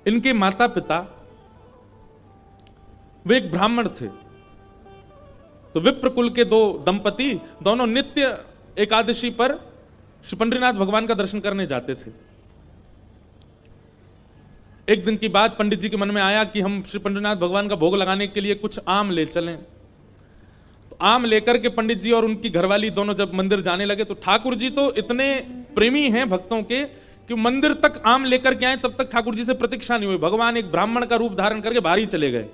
इनके माता पिता वे एक ब्राह्मण थे। तो विप्र कुल के दो दंपति दोनों नित्य एकादशी पर श्री पंडरीनाथ भगवान का दर्शन करने जाते थे। एक दिन की बात पंडित जी के मन में आया कि हम श्री पंडरीनाथ भगवान का भोग लगाने के लिए कुछ आम ले चलें। तो आम लेकर के पंडित जी और उनकी घरवाली दोनों जब मंदिर जाने लगे, तो ठाकुर जी तो इतने प्रेमी हैं भक्तों के कि मंदिर तक आम लेकर के आए, तब तक ठाकुर जी से प्रतीक्षा नहीं हुई। भगवान एक ब्राह्मण का रूप धारण करके बाहर ही चले गए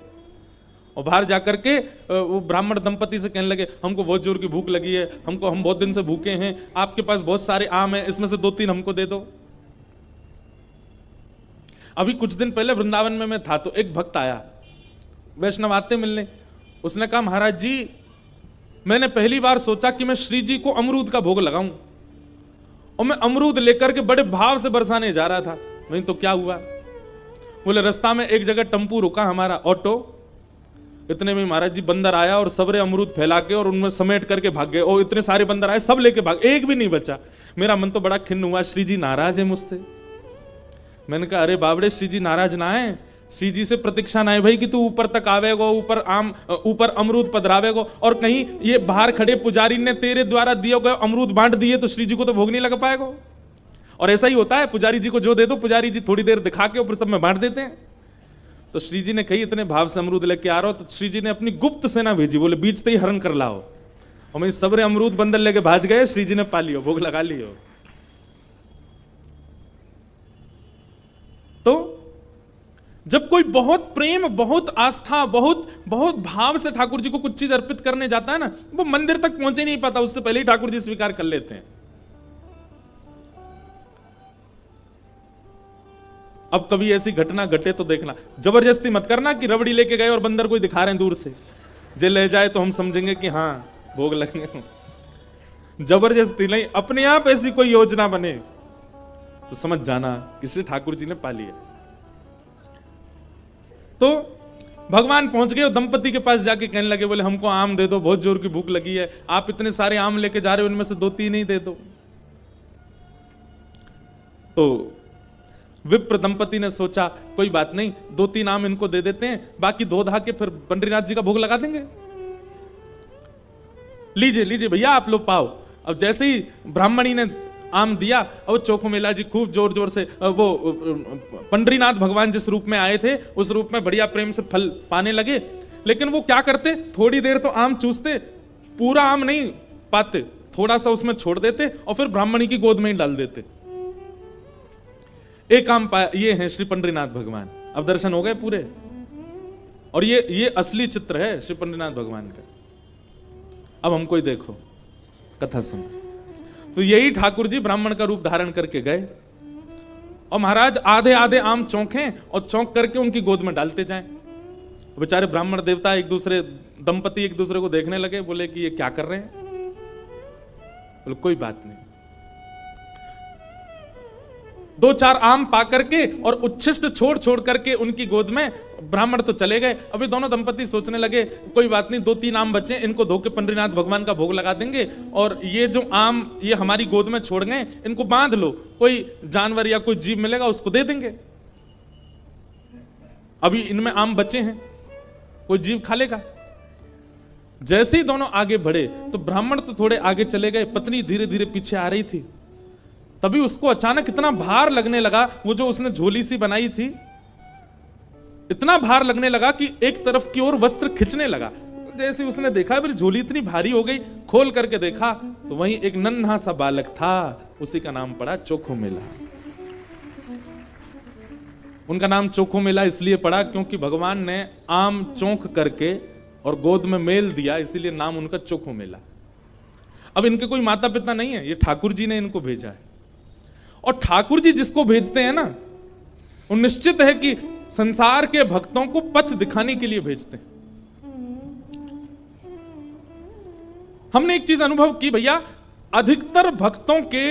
और बाहर जाकर के वो ब्राह्मण दंपति से कहने लगे, हमको बहुत जोर की भूख लगी है, हम बहुत दिन से भूखे हैं, आपके पास बहुत सारे आम हैं, इसमें से 2-3 हमको दे दो। अभी कुछ दिन पहले वृंदावन में मैं था, तो एक भक्त आया वैष्णव आते मिलने। उसने कहा, महाराज जी मैंने पहली बार सोचा कि मैं श्री जी को अमरूद का भोग लगाऊं, और मैं अमरूद लेकर के बड़े भाव से बरसाने जा रहा था। नहीं तो क्या हुआ, बोले रास्ता में एक जगह टेम्पू रुका हमारा ऑटो, इतने में महाराज जी बंदर आया और सबरे अमरूद फैला के और उनमें समेट करके भाग गए। और इतने सारे बंदर आए, सब लेके भाग, एक भी नहीं बचा। मेरा मन तो बड़ा खिन्न हुआ, श्री जी नाराज है मुझसे। मैंने कहा, अरे बाबड़े श्री जी नाराज ना है, श्री जी से प्रतीक्षा ना है भाई कि तू ऊपर तक आवेगो, ऊपर अमरूद पधरावेगो, और कहीं ये बाहर खड़े पुजारी ने तेरे द्वारा दिए गए अमरूद बांट दिए तो श्री जी को तो भोग नहीं लग पाएगा। और ऐसा ही होता है, पुजारी जी को जो दे दो पुजारी जी थोड़ी देर दिखा के ऊपर सब में बांट देते हैं। तो श्री जी ने कही, इतने भाव से अमरूद लेके आ रहा हो, तो श्री जी ने अपनी गुप्त सेना भेजी, बोले बीचते ही हरण कर लाओ। और मैं सबरे अमरूद बंदर लेके भाज गए, श्री जी ने पा लियो, भोग लगा लियो। तो जब कोई बहुत प्रेम, बहुत आस्था, बहुत बहुत भाव से ठाकुर जी को कुछ चीज अर्पित करने जाता है ना, वो मंदिर तक पहुंचे नहीं पाता, उससे पहले ही ठाकुर जी स्वीकार कर लेते हैं। अब कभी ऐसी घटना घटे तो देखना, जबरदस्ती मत करना कि रबड़ी लेके गए और बंदर कोई दिखा रहे हैं दूर से, जे ले जाए तो हम समझेंगे कि हाँ भोग लगेंगे। जबरदस्ती नहीं, अपने आप ऐसी कोई योजना बने तो समझ जाना कि श्री ठाकुर जी ने पा लिया। तो भगवान पहुंच गए, दंपति के पास जाके कहने लगे, बोले हमको आम दे दो, बहुत जोर की भूख लगी है, आप इतने सारे आम लेके जा रहे हो, उनमें से 2-3 ही दे दो। तो विप्र दंपति ने सोचा, कोई बात नहीं, 2-3 आम इनको दे देते हैं, बाकी धो धा के फिर पंडरीनाथ जी का भोग लगा देंगे। लीजिए लीजिए भैया, आप लोग पाओ। अब जैसे ही ब्राह्मणी ने आम दिया, और चोखो मेला जी खूब जोर जोर से वो पंडरीनाथ भगवान जिस रूप में आए थे उस रूप में बढ़िया प्रेम से फल पाने लगे। लेकिन वो क्या करते, थोड़ी देर तो आम चूसते, पूरा आम नहीं पाते, थोड़ा सा उसमें छोड़ देते और फिर ब्राह्मणी की गोद में ही डाल देते। एक आम पाया, ये है श्री पंडरीनाथ भगवान। अब दर्शन हो गए पूरे, और ये असली चित्र है श्री पंडरीनाथ भगवान का। अब हमको ही देखो, कथा सुनो। तो यही ठाकुर जी ब्राह्मण का रूप धारण करके गए, और महाराज आधे आधे आम चौंके और चौंक करके उनकी गोद में डालते जाएं। बेचारे ब्राह्मण देवता दंपति एक दूसरे को देखने लगे, बोले कि ये क्या कर रहे हैं। बोले कोई बात नहीं। 2-4 आम पा करके और उच्छिष्ट छोड़ छोड़ करके उनकी गोद में ब्राह्मण तो चले गए। अभी दोनों दंपति सोचने लगे, कोई बात नहीं, 2-3 आम बचे, इनको धो के पंडरीनाथ भगवान का भोग लगा देंगे, और ये जो आम ये हमारी गोद में छोड़ गए, इनको बांध लो, कोई जानवर या कोई जीव मिलेगा उसको दे देंगे। अभी इनमें आम बचे हैं, कोई जीव खा लेगा। जैसे ही दोनों आगे बढ़े तो ब्राह्मण तो थोड़े आगे चले गए, पत्नी धीरे धीरे पीछे आ रही थी। तभी उसको अचानक इतना भार लगने लगा, वो जो उसने झोली सी बनाई थी, इतना भार लगने लगा कि एक तरफ की ओर वस्त्र खिंचने लगा। जैसे उसने देखा मेरी झोली इतनी भारी हो गई, खोल करके देखा तो वहीं एक नन्हा सा बालक था, उसी का नाम पड़ा चोखो मेला। उनका नाम चोखो मेला इसलिए पड़ा क्योंकि भगवान ने आम चौंक करके और गोद में मेल दिया, इसीलिए नाम उनका चोखो मेला। अब इनके कोई माता पिता नहीं है, ये ठाकुर जी ने इनको भेजा है। और ठाकुर जी जिसको भेजते हैं ना, वो निश्चित है कि संसार के भक्तों को पथ दिखाने के लिए भेजते हैं। हमने एक चीज अनुभव की भैया, अधिकतर भक्तों के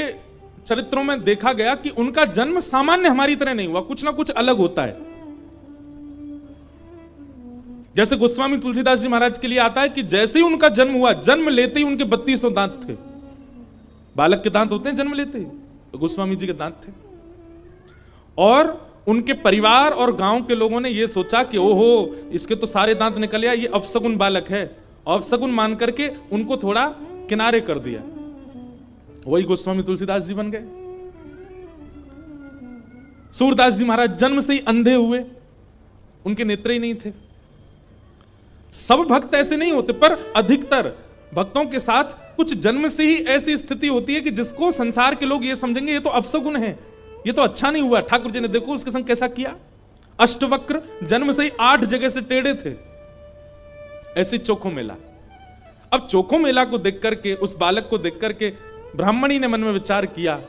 चरित्रों में देखा गया कि उनका जन्म सामान्य हमारी तरह नहीं हुआ, कुछ ना कुछ अलग होता है। जैसे गोस्वामी तुलसीदास जी महाराज के लिए आता है कि जैसे ही उनका जन्म हुआ, जन्म लेते ही उनके 3200 दांत थे। बालक के दांत होते हैं जन्म लेते ही, तो गोस्वामी जी के दांत थे। और उनके परिवार और गांव के लोगों ने यह सोचा कि ओहो, इसके तो सारे दांत निकल आए, ये अपशगुन बालक है, अपशगुन मान करके उनको थोड़ा किनारे कर दिया। वही गोस्वामी तुलसीदास जी बन गए। सूरदास जी महाराज जन्म से ही अंधे हुए, उनके नेत्र ही नहीं थे। सब भक्त ऐसे नहीं होते, पर अधिकतर भक्तों के साथ कुछ जन्म से ही ऐसी स्थिति होती है कि जिसको संसार के लोग ये समझेंगे ये तो अपशगुन है, ये तो अच्छा नहीं हुआ। ठाकुर जी ने देखो उसके संग कैसा किया, अष्टवक्र, जन्म से ही 8 जगह से टेढ़े थे। ऐसी चोखो मेला। अब चोखो मेला को देख करके, उस बालक को देख करके ब्राह्मणी ने मन में विचार किया,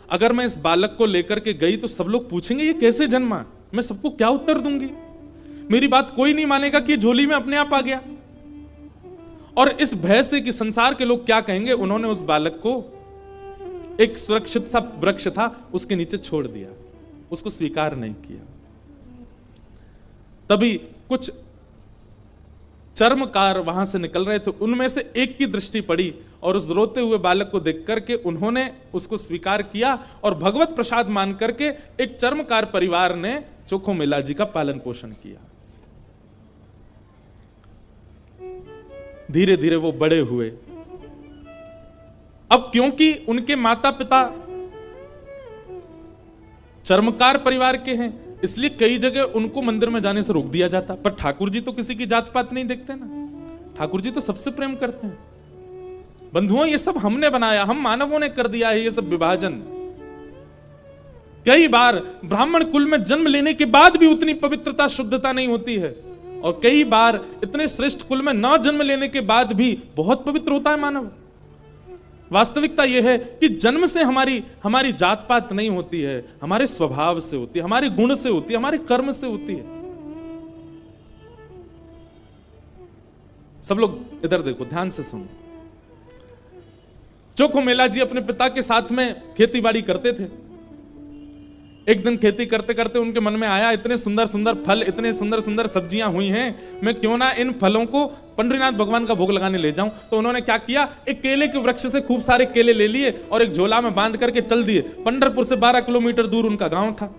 अगर मैं इस बालक को लेकर के गई तो सब लोग पूछेंगे ये कैसे जन्मा, मैं सबको क्या उत्तर दूंगी, मेरी बात कोई नहीं मानेगा कि झोली में अपने आप आ गया। और इस भय से कि संसार के लोग क्या कहेंगे, उन्होंने उस बालक को एक सुरक्षित सा वृक्ष था उसके नीचे छोड़ दिया, उसको स्वीकार नहीं किया। तभी कुछ चर्मकार वहां से निकल रहे थे, उनमें से एक की दृष्टि पड़ी और उस रोते हुए बालक को देख करके उन्होंने उसको स्वीकार किया और भगवत प्रसाद मान करके एक चर्मकार परिवार ने चोखो मेला जी का पालन पोषण किया। धीरे धीरे वो बड़े हुए। अब क्योंकि उनके माता पिता चर्मकार परिवार के हैं, इसलिए कई जगह उनको मंदिर में जाने से रोक दिया जाता। पर ठाकुर जी तो किसी की जात पात नहीं देखते ना, ठाकुर जी तो सबसे प्रेम करते हैं। बंधुओं, ये सब हमने बनाया, हम मानवों ने कर दिया है ये सब विभाजन। कई बार ब्राह्मण कुल में जन्म लेने के बाद भी उतनी पवित्रता शुद्धता नहीं होती है, और कई बार इतने श्रेष्ठ कुल में न जन्म लेने के बाद भी बहुत पवित्र होता है मानव। वास्तविकता यह है कि जन्म से हमारी जात पात नहीं होती है, हमारे स्वभाव से होती है, हमारे गुण से होती है, हमारे कर्म से होती है। सब लोग इधर देखो, ध्यान से सुनो। चोखो मेला जी अपने पिता के साथ में खेती बाड़ी करते थे। एक दिन खेती करते करते उनके मन में आया, इतने सुंदर सुंदर फल, इतने सुंदर सुंदर सब्जियां हुई हैं, मैं क्यों ना इन फलों को पंडरीनाथ भगवान का भोग लगाने ले जाऊं। तो उन्होंने क्या किया, एक केले के वृक्ष से खूब सारे केले ले लिए और एक झोला में बांध करके चल दिए। पंढरपुर से 12 किलोमीटर दूर उनका गांव था।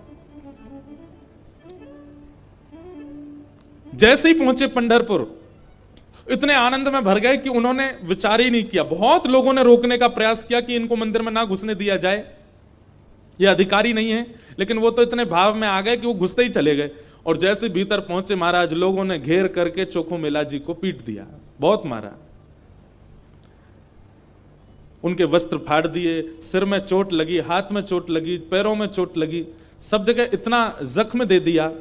जैसे ही पहुंचे पंढरपुर, इतने आनंद में भर गए कि उन्होंने विचार ही नहीं किया। बहुत लोगों ने रोकने का प्रयास किया कि इनको मंदिर में ना घुसने दिया जाए, ये अधिकारी नहीं है, लेकिन वो तो इतने भाव में आ गए कि वो घुसते ही चले गए। और जैसे भीतर पहुंचे महाराज, लोगों ने घेर करके चोखो मेला जी को पीट दिया, बहुत मारा, उनके वस्त्र फाड़ दिए, सिर में चोट लगी, हाथ में चोट लगी, पैरों में चोट लगी, सब जगह इतना जख्म दे दिया।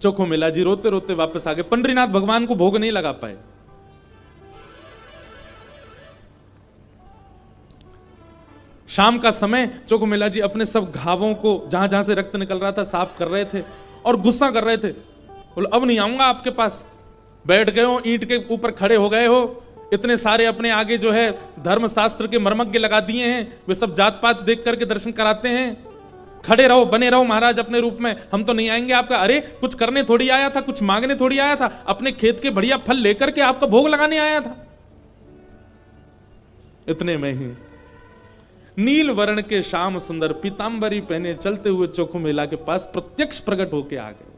चोखो मेला जी रोते रोते वापस आ गए। पंडरीनाथ भगवान को भोग नहीं लगा पाए। शाम का समय चोखो मेला जी अपने सब घावों को, जहां जहां से रक्त निकल रहा था, साफ कर रहे थे और गुस्सा कर रहे थे। बोले अब नहीं आऊंगा आपके पास, बैठ गए हो, ईंट के ऊपर खड़े हो गए हो, इतने सारे अपने आगे जो है धर्मशास्त्र के मर्मज्ञ लगा दिए हैं, वे सब जात पात देख करके दर्शन कराते हैं, खड़े रहो, बने रहो महाराज अपने रूप में, हम तो नहीं आएंगे आपका। अरे कुछ करने थोड़ी आया था, कुछ मांगने थोड़ी आया था, अपने खेत के बढ़िया फल लेकर के आपका भोग लगाने आया था। इतने में ही नील वर्ण के श्याम सुंदर पीतांबरी पहने चलते हुए चोखो मेला के पास प्रत्यक्ष प्रकट होके आ गए।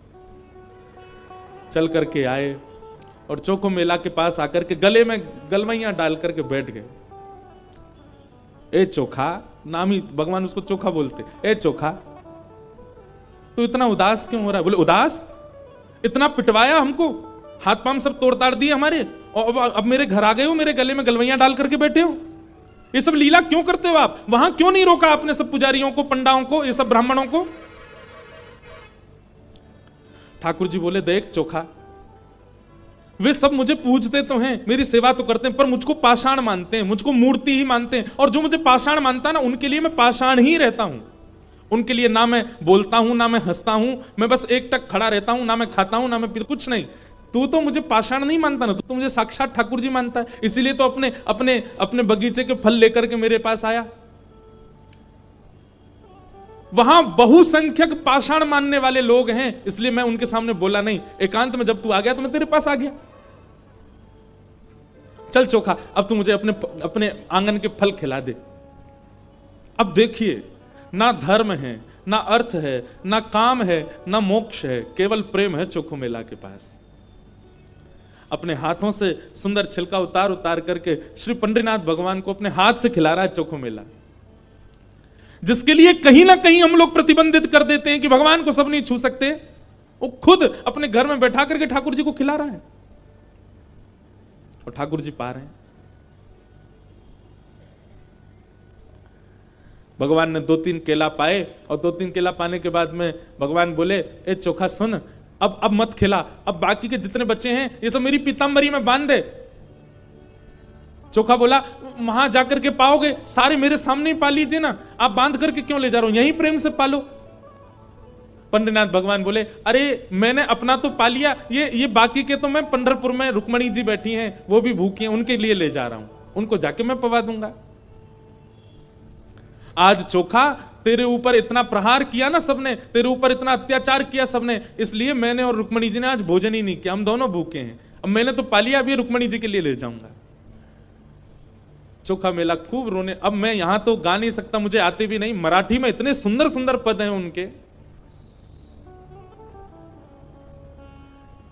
चल करके आए और चोखो मेला के पास आकर के गले में गलवैया डाल करके बैठ गए। ए चोखा, नाम ही भगवान उसको चोखा बोलते। ए चोखा, तू इतना उदास क्यों हो रहा है? बोले उदास, इतना पिटवाया हमको, हाथ पांव सब तोड़ ताड़ दिए हमारे, और अब मेरे घर आ गए हो, मेरे गले में गलवैया डाल करके बैठे हो। ये सब लीला क्यों करते हो आप? वहां क्यों नहीं रोका आपने सब पुजारियों को, पंडाओं को, ये सब ब्राह्मणों को? ठाकुर जी बोले देख चोखा, वे सब मुझे पूजते तो हैं, मेरी सेवा तो करते हैं, पर मुझको पाषाण मानते हैं, मुझको मूर्ति ही मानते हैं, और जो मुझे पाषाण मानता है ना, उनके लिए मैं पाषाण ही रहता हूं। उनके लिए ना मैं बोलता हूं, ना मैं हंसता हूं, मैं बस एक टक खड़ा रहता हूं, ना मैं खाता हूं, ना मैं कुछ नहीं। तू तो मुझे पाषाण नहीं मानता ना, तू तो मुझे साक्षात ठाकुर जी मानता है, इसीलिए तो अपने अपने अपने बगीचे के फल लेकर के मेरे पास आया। वहां बहुसंख्यक पाषाण मानने वाले लोग हैं, इसलिए मैं उनके सामने बोला नहीं। एकांत में जब तू आ गया तो मैं तेरे पास आ गया। चल चोखा, अब तू मुझे अपने अपने आंगन के फल खिला दे। अब देखिए, ना धर्म है, ना अर्थ है, ना काम है, ना मोक्ष है, केवल प्रेम है चोखो मेला के पास। अपने हाथों से सुंदर छिलका उतार उतार करके श्री पंडरीनाथ भगवान को अपने हाथ से खिला रहा है चोखो मेला, जिसके लिए कहीं ना कहीं हम लोग प्रतिबंधित कर देते हैं कि भगवान को सब नहीं छू सकते। वो खुद अपने घर में बैठा करके ठाकुर जी को खिला रहा है और ठाकुर जी पा रहे हैं। भगवान ने 2-3 केला पाए और 2-3 केला पाने के बाद में भगवान बोले, ए चोखा सुन, अब मत खिला, अब बाकी के जितने बच्चे हैं ये सब मेरी पीतांबरी में बांध दे। चोखा बोला, वहां जाकर के पाओगे, सारे मेरे सामने ही पा लीजिए ना, आप बांध करके क्यों ले जा रहे हो, यहीं प्रेम से पालो। पंडरीनाथ भगवान बोले, अरे मैंने अपना तो पा लिया, ये बाकी के तो मैं पंढरपुर में रुक्मणी जी बैठी हैं, वो भी भूखी हैं, उनके लिए ले जा रहा हूं, उनको जाके मैं पवा दूंगा। आज चोखा तेरे ऊपर इतना प्रहार किया ना सबने, तेरे ऊपर इतना अत्याचार किया सबने, इसलिए मैंने और रुक्मणी जी ने आज भोजन ही नहीं किया, हम दोनों भूखे हैं। अब मैंने तो पा लिया, अभी रुक्मणी जी के लिए ले जाऊंगा। चोखा मेला खूब रोने। अब मैं यहां तो गा नहीं सकता, मुझे आते भी नहीं, मराठी में इतने सुंदर सुंदर पद हैं उनके।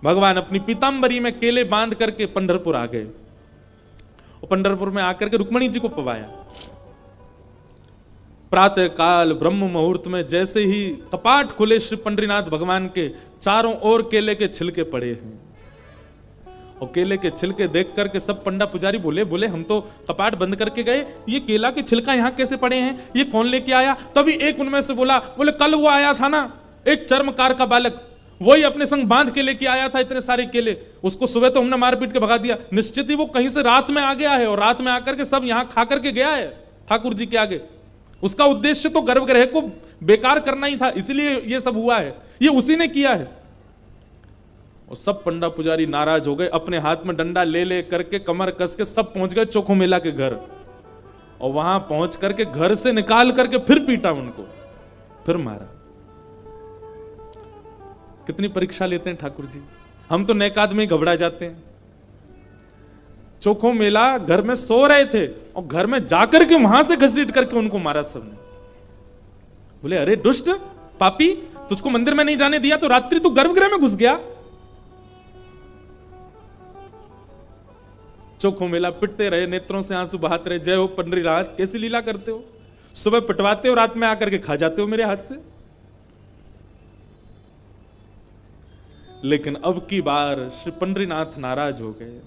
भगवान अपनी पीतांबरी में केले बांध करके पंढरपुर आ गए और पंढरपुर में आकर के रुक्मणी जी को पवाया। प्रातः काल ब्रह्म मुहूर्त में जैसे ही कपाट खुले श्री पंडरीनाथ भगवान के, चारों ओर केले के छिलके पड़े हैं और केले के छिलके देख करके सब पंडा पुजारी बोले हम तो कपाट बंद करके गए, ये केला के छिलका यहाँ कैसे पड़े हैं, ये कौन लेके आया। तभी एक उनमें से बोले कल वो आया था ना एक चर्मकार का बालक, वही अपने संग बांध के लेके आया था इतने सारे केले, उसको सुबह तो हमने मार पीट के भगा दिया, निश्चित ही वो कहीं से रात में आ गया है और रात में आकर के सब यहाँ खा करके गया है ठाकुर जी के आगे। उसका उद्देश्य तो गर्भगृह को बेकार करना ही था, इसलिए ये सब हुआ है, ये उसी ने किया है। और सब पंडा पुजारी नाराज हो गए, अपने हाथ में डंडा ले ले करके कमर कस के सब पहुंच गए चोखो मेला के घर और वहां पहुंच करके घर से निकाल करके फिर पीटा उनको, फिर मारा। कितनी परीक्षा लेते हैं ठाकुर जी, हम तो नेक आदमी घबरा जाते हैं। चोखो मेला घर में सो रहे थे और घर में जाकर के वहां से घसीट करके उनको मारा सबने। बोले अरे दुष्ट पापी, तुझको मंदिर में नहीं जाने दिया तो रात्रि तू गर्भगृह में घुस गया। चोखो मेला पिटते रहे, नेत्रों से आंसू बहाते रहे, जय हो पंडरीनाथ, कैसी लीला करते हो, सुबह पिटवाते हो, रात में आकर के खा जाते हो मेरे हाथ से। लेकिन अब की बार श्री पंडरीनाथ नाराज हो गए।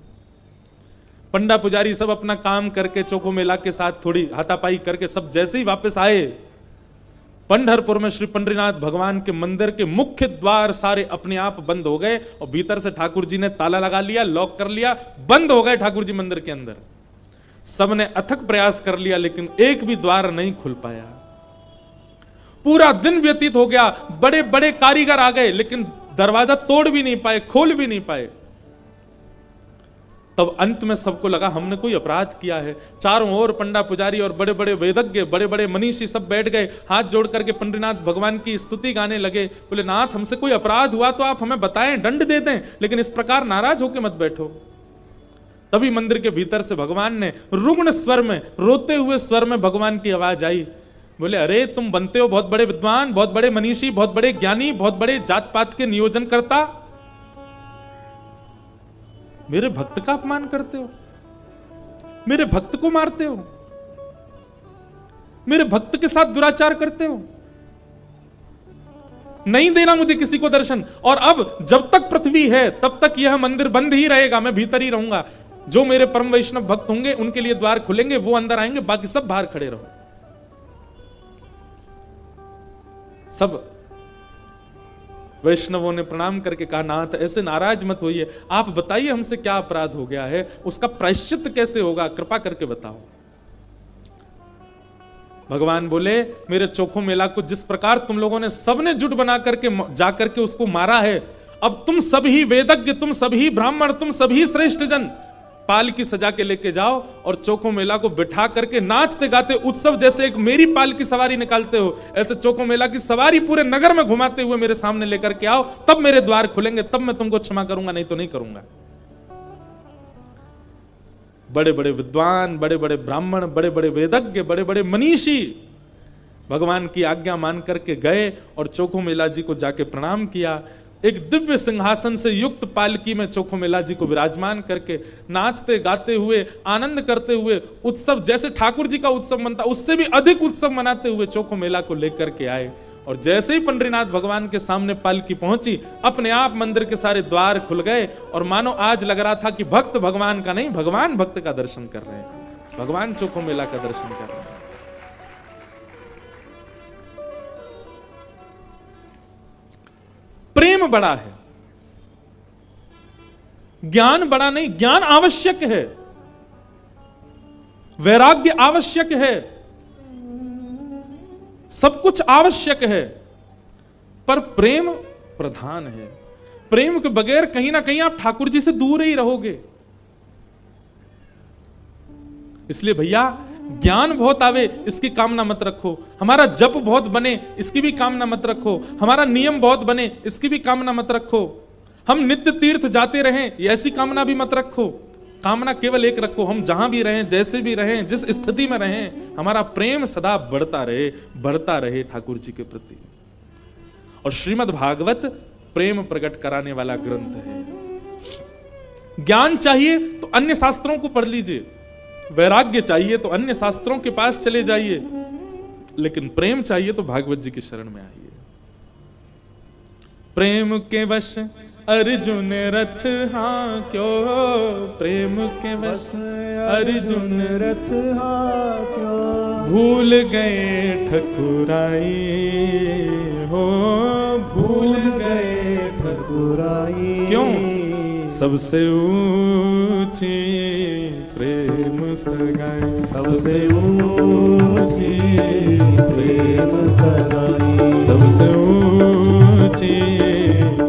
पंडा पुजारी सब अपना काम करके चोखो मेला के साथ थोड़ी हाथापाई करके सब जैसे ही वापस आए, पंढरपुर में श्री पंडरीनाथ भगवान के मंदिर के मुख्य द्वार सारे अपने आप बंद हो गए और भीतर से ठाकुर जी ने ताला लगा लिया, लॉक कर लिया, बंद हो गए ठाकुर जी मंदिर के अंदर। सबने अथक प्रयास कर लिया लेकिन एक भी द्वार नहीं खुल पाया। पूरा दिन व्यतीत हो गया, बड़े बड़े कारीगर आ गए लेकिन दरवाजा तोड़ भी नहीं पाए, खोल भी नहीं पाए। तब अंत में सबको लगा हमने कोई अपराध किया है। चारों ओर पंडा पुजारी और बड़े बड़े वेदज्ञ, बड़े बड़े मनीषी सब बैठ गए, हाथ जोड़ करके पंडरीनाथ भगवान की स्तुति गाने लगे। बोले नाथ, हमसे कोई अपराध हुआ तो आप हमें बताएं, दंड दे दें, लेकिन इस प्रकार नाराज होकर मत बैठो। तभी मंदिर के भीतर से भगवान ने रुग्ण स्वर में, रोते हुए स्वर में भगवान की आवाज आई। बोले अरे तुम बनते हो बहुत बड़े विद्वान, बहुत बड़े मनीषी, बहुत बड़े ज्ञानी, बहुत बड़े जात पात के नियोजन करता, मेरे भक्त का अपमान करते हो, मेरे भक्त को मारते हो, मेरे भक्त के साथ दुराचार करते हो, नहीं देना मुझे किसी को दर्शन। और अब जब तक पृथ्वी है तब तक यह मंदिर बंद ही रहेगा, मैं भीतर ही रहूंगा। जो मेरे परम वैष्णव भक्त होंगे उनके लिए द्वार खुलेंगे, वो अंदर आएंगे, बाकी सब बाहर खड़े रहो। सब वैष्णवों ने प्रणाम करके कहा नाथ ऐसे नाराज मत होइए, आप बताइए हमसे क्या अपराध हो गया है, उसका प्रायश्चित कैसे होगा, कृपा करके बताओ। भगवान बोले मेरे चोखो मेला को जिस प्रकार तुम लोगों ने सबने जुट बना करके जाकर के उसको मारा है, अब तुम सभी वेदज्ञ, तुम सभी ब्राह्मण, तुम सभी श्रेष्ठ जन पाल की सजा के लेके जाओ और चोखो मेला को बिठा करके नाचते गाते उत्सव जैसे एक मेरी पाल की सवारी निकालते हो, ऐसे चोखो मेला की सवारी पूरे नगर में घुमाते हुए मेरे सामने लेकर के आओ, तब मेरे द्वार खुलेंगे, तब मैं तुमको क्षमा करूंगा, नहीं तो नहीं करूंगा। बड़े बड़े विद्वान, बड़े बड़े ब्राह्मण, बड़े बड़े वेदज्ञ, बड़े बड़े मनीषी भगवान की आज्ञा मान करके गए और चोखो मेला जी को जाके प्रणाम किया। एक दिव्य सिंहासन से युक्त पालकी में चोखो मेला जी को विराजमान करके नाचते गाते हुए, आनंद करते हुए, उत्सव जैसे ठाकुर जी का उत्सव मनता उससे भी अधिक उत्सव मनाते हुए चोखो मेला को लेकर के आए। और जैसे ही पंडरीनाथ भगवान के सामने पालकी पहुंची, अपने आप मंदिर के सारे द्वार खुल गए और मानो आज लग रहा था कि भक्त भगवान का नहीं, भगवान भक्त का दर्शन कर रहे हैं, भगवान चोखो मेला का दर्शन कर रहे हैं। प्रेम बड़ा है, ज्ञान बड़ा नहीं। ज्ञान आवश्यक है, वैराग्य आवश्यक है, सब कुछ आवश्यक है, पर प्रेम प्रधान है। प्रेम के बगैर कहीं ना कहीं आप ठाकुर जी से दूर ही रहोगे। इसलिए भैया ज्ञान बहुत आवे इसकी कामना मत रखो, हमारा जप बहुत बने इसकी भी कामना मत रखो, हमारा नियम बहुत बने इसकी भी कामना मत रखो, हम नित्य तीर्थ जाते रहें ऐसी कामना भी मत रखो। कामना केवल एक रखो, हम जहां भी रहें, जैसे भी रहें, जिस स्थिति में रहें, हमारा प्रेम सदा बढ़ता रहे ठाकुर जी के प्रति। और श्रीमद् भागवत प्रेम प्रकट कराने वाला ग्रंथ है। ज्ञान चाहिए तो अन्य शास्त्रों को पढ़ लीजिए, वैराग्य चाहिए तो अन्य शास्त्रों के पास चले जाइए, लेकिन प्रेम चाहिए तो भागवत जी की शरण में आइए। प्रेम के वश अर्जुन रथ हाँ क्यों, प्रेम के वश अर्जुन रथ हाँ क्यों, भूल गए ठकुराई हो, भूल गए ठकुराई। क्यों? सबसे ऊंची प्रेम सगाई, सबसे ऊंची प्रेम सगाई, सबसे ऊंची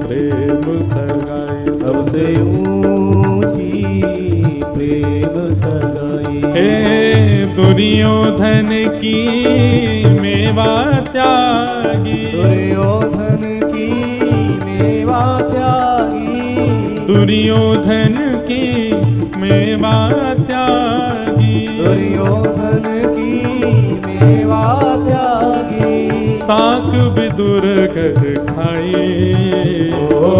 प्रेम सगाई, सबसे ऊंची प्रेम सगाई। हे दुर्योधन की मेवा त्यागी, दुर्योधन की मेवा त्यागी, दुर्योधन की मेवा त्यागी, दुर्योधन की मेवा त्यागी। साक विदुर घर खाई, ओ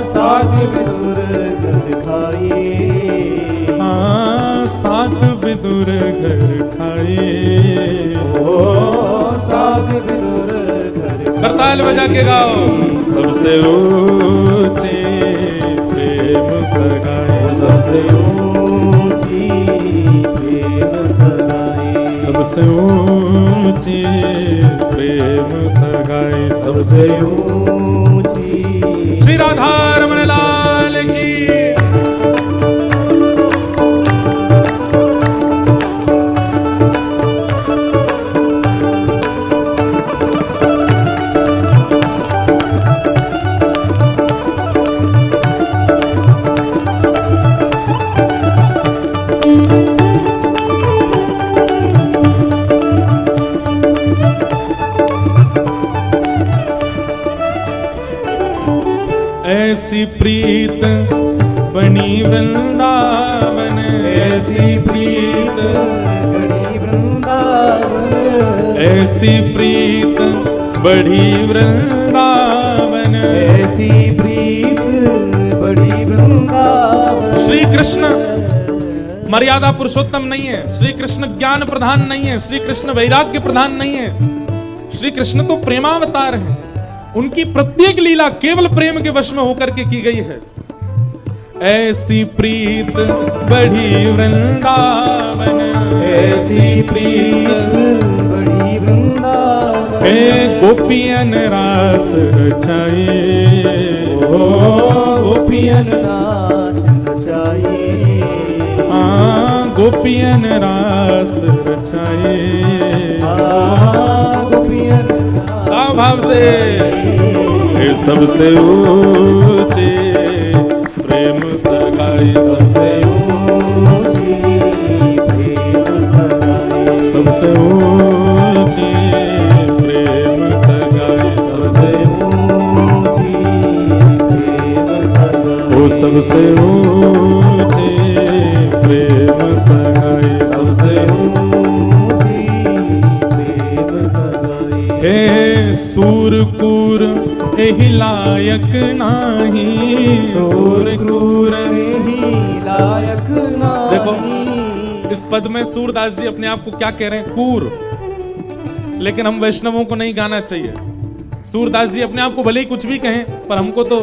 साक विदुर घर खाई, हाँ साक विदुर घर खाई, ओ साक विदुर घर। करताल बजा के गाओ। सबसे ऊंचे प्रेम सगाई, सबसे ऊंची प्रेम सगाई, सबसे ऊंची प्रेम सगाई, सबसे ऊंची। श्री राधा रमण लाल की। ऐसी प्रीत बनी वृंदावन, ऐसी प्रीत बड़ी वृंदावन, ऐसी प्रीत बड़ी वृंदावन, ऐसी प्रीत बड़ी वृंदावन। श्री कृष्ण मर्यादा पुरुषोत्तम नहीं है, श्री कृष्ण ज्ञान प्रधान नहीं है, श्री कृष्ण वैराग्य प्रधान नहीं है, श्री कृष्ण तो प्रेमावतार है। उनकी प्रत्येक लीला केवल प्रेम के वश में होकर के की गई है। ऐसी प्रीत बढ़ी वृंदावन, ऐसी प्रीत बढ़ी वृंदावन, हे गोपियन रास रचाई, ओ गोपियन रास रचाई, हाँ गोपियन रास रचाई, गोपियन भाव से। सबसे ऊंचे प्रेम सगाई, सबसे ऊंची प्रेम सगाई, सबसे ऊंची प्रेम सगाई, सबसे ऊंची प्रेम सगाई, ओ सबसे ऊंची प्रेम प्रेम सगाई सबसे ऊंची प्रेम सगाई। हे सूरकूर एहि लायक नाही, सूरकूर एहि लायक नाही। देखो इस पद में सूरदास जी अपने आप को क्या कह रहे हैं? कूर। लेकिन हम वैष्णवों को नहीं गाना चाहिए। सूरदास जी अपने आप को भले ही कुछ भी कहें, पर हमको तो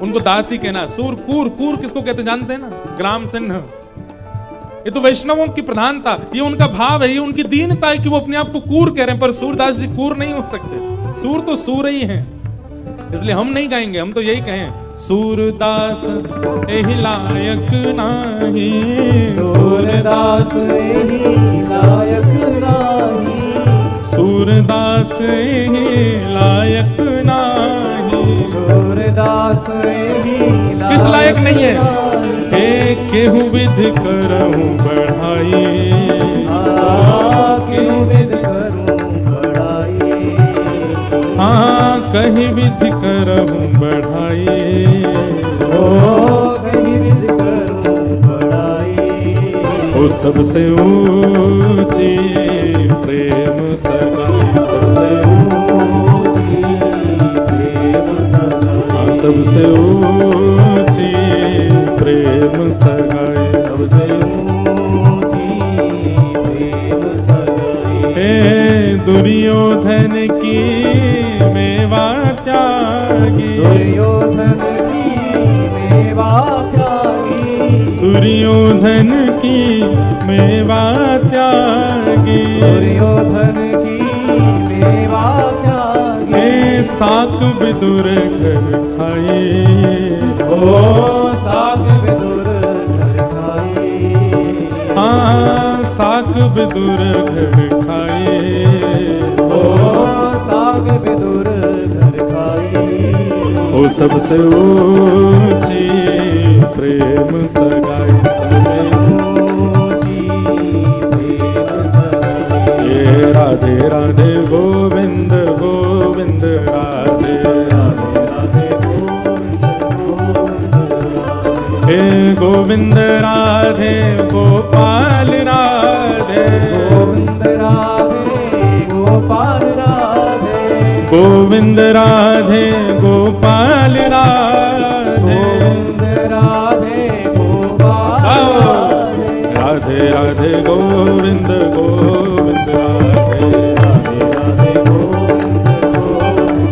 उनको दास ही कहना। सूर कूर, कूर किसको कहते जानते हैं ना? ग्राम सिंह। ये तो वैष्णवों की प्रधानता, ये उनका भाव है, ये उनकी दीनता है कि वो अपने आप को कूर कह रहे हैं। पर सूरदास जी कूर नहीं हो सकते। सूर तो सूर ही हैं, इसलिए हम नहीं गाएंगे। हम तो यही कहें, सूरदास एहि लायक नाही, सूरदास एहि लायक नाही, सूरदास एहि लायक नाही, सूरदास एहि लायक। किस लायक नहीं है? हे केहू विधि करऊं बढ़ाई, केहू विधि करऊं बढ़ाई, हाँ कहीं विधि करऊं बढ़ाई, कहीं विधि करऊं बढ़ाई। ओ सबसे ऊंची प्रेम सगाई, सबसे ऊंची प्रेम सगाई, सबसे ऊंची प्रेम सगाई, सबसे ऊंची प्रेम सगाई। हे दुर्योधन की मेवा त्यागी, दुर्योधन की मेवा त्यागी, दुर्योधन की मेवा त्यागी, दुर्योधन की मेवा त्यागी। हे साक विदुर घर खाए, ओ साक विदुर घर खाए, हाँ साक विदुर घर खाए, ओ साक विदुर घर खाए। ओ सबसे ऊंची प्रेम सगाई, सबसे ऊंची प्रेम सगाई। ये राधे राधे गोविंद गोविंद राधे राधे राधे हे गोविंद राधे गोपाल राधे, गोविंद राधे गोपाल राधे, गोविंद राधे गोपाल राधे, गोविंद राधे गोपाल राधे, राधे गोविंद गोविंद राधे, राधे राधे गोविंद गोविंद।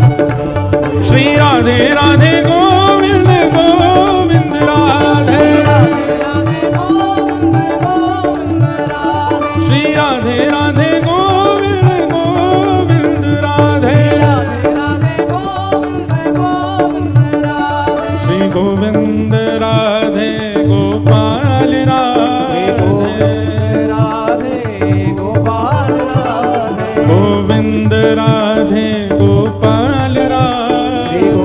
श्री राधे राधे गोविंद गोविंद राधे, राधे गोविंद गोविंद राधे, श्री राधे राधे गोविंद गोविंद राधे, राधे राधे गोविंद गोविंद राधे, श्री गोविंद राधे गोपाल राधे, राधे गोपाल राधे, गोविंद राधे गोपाल राधे,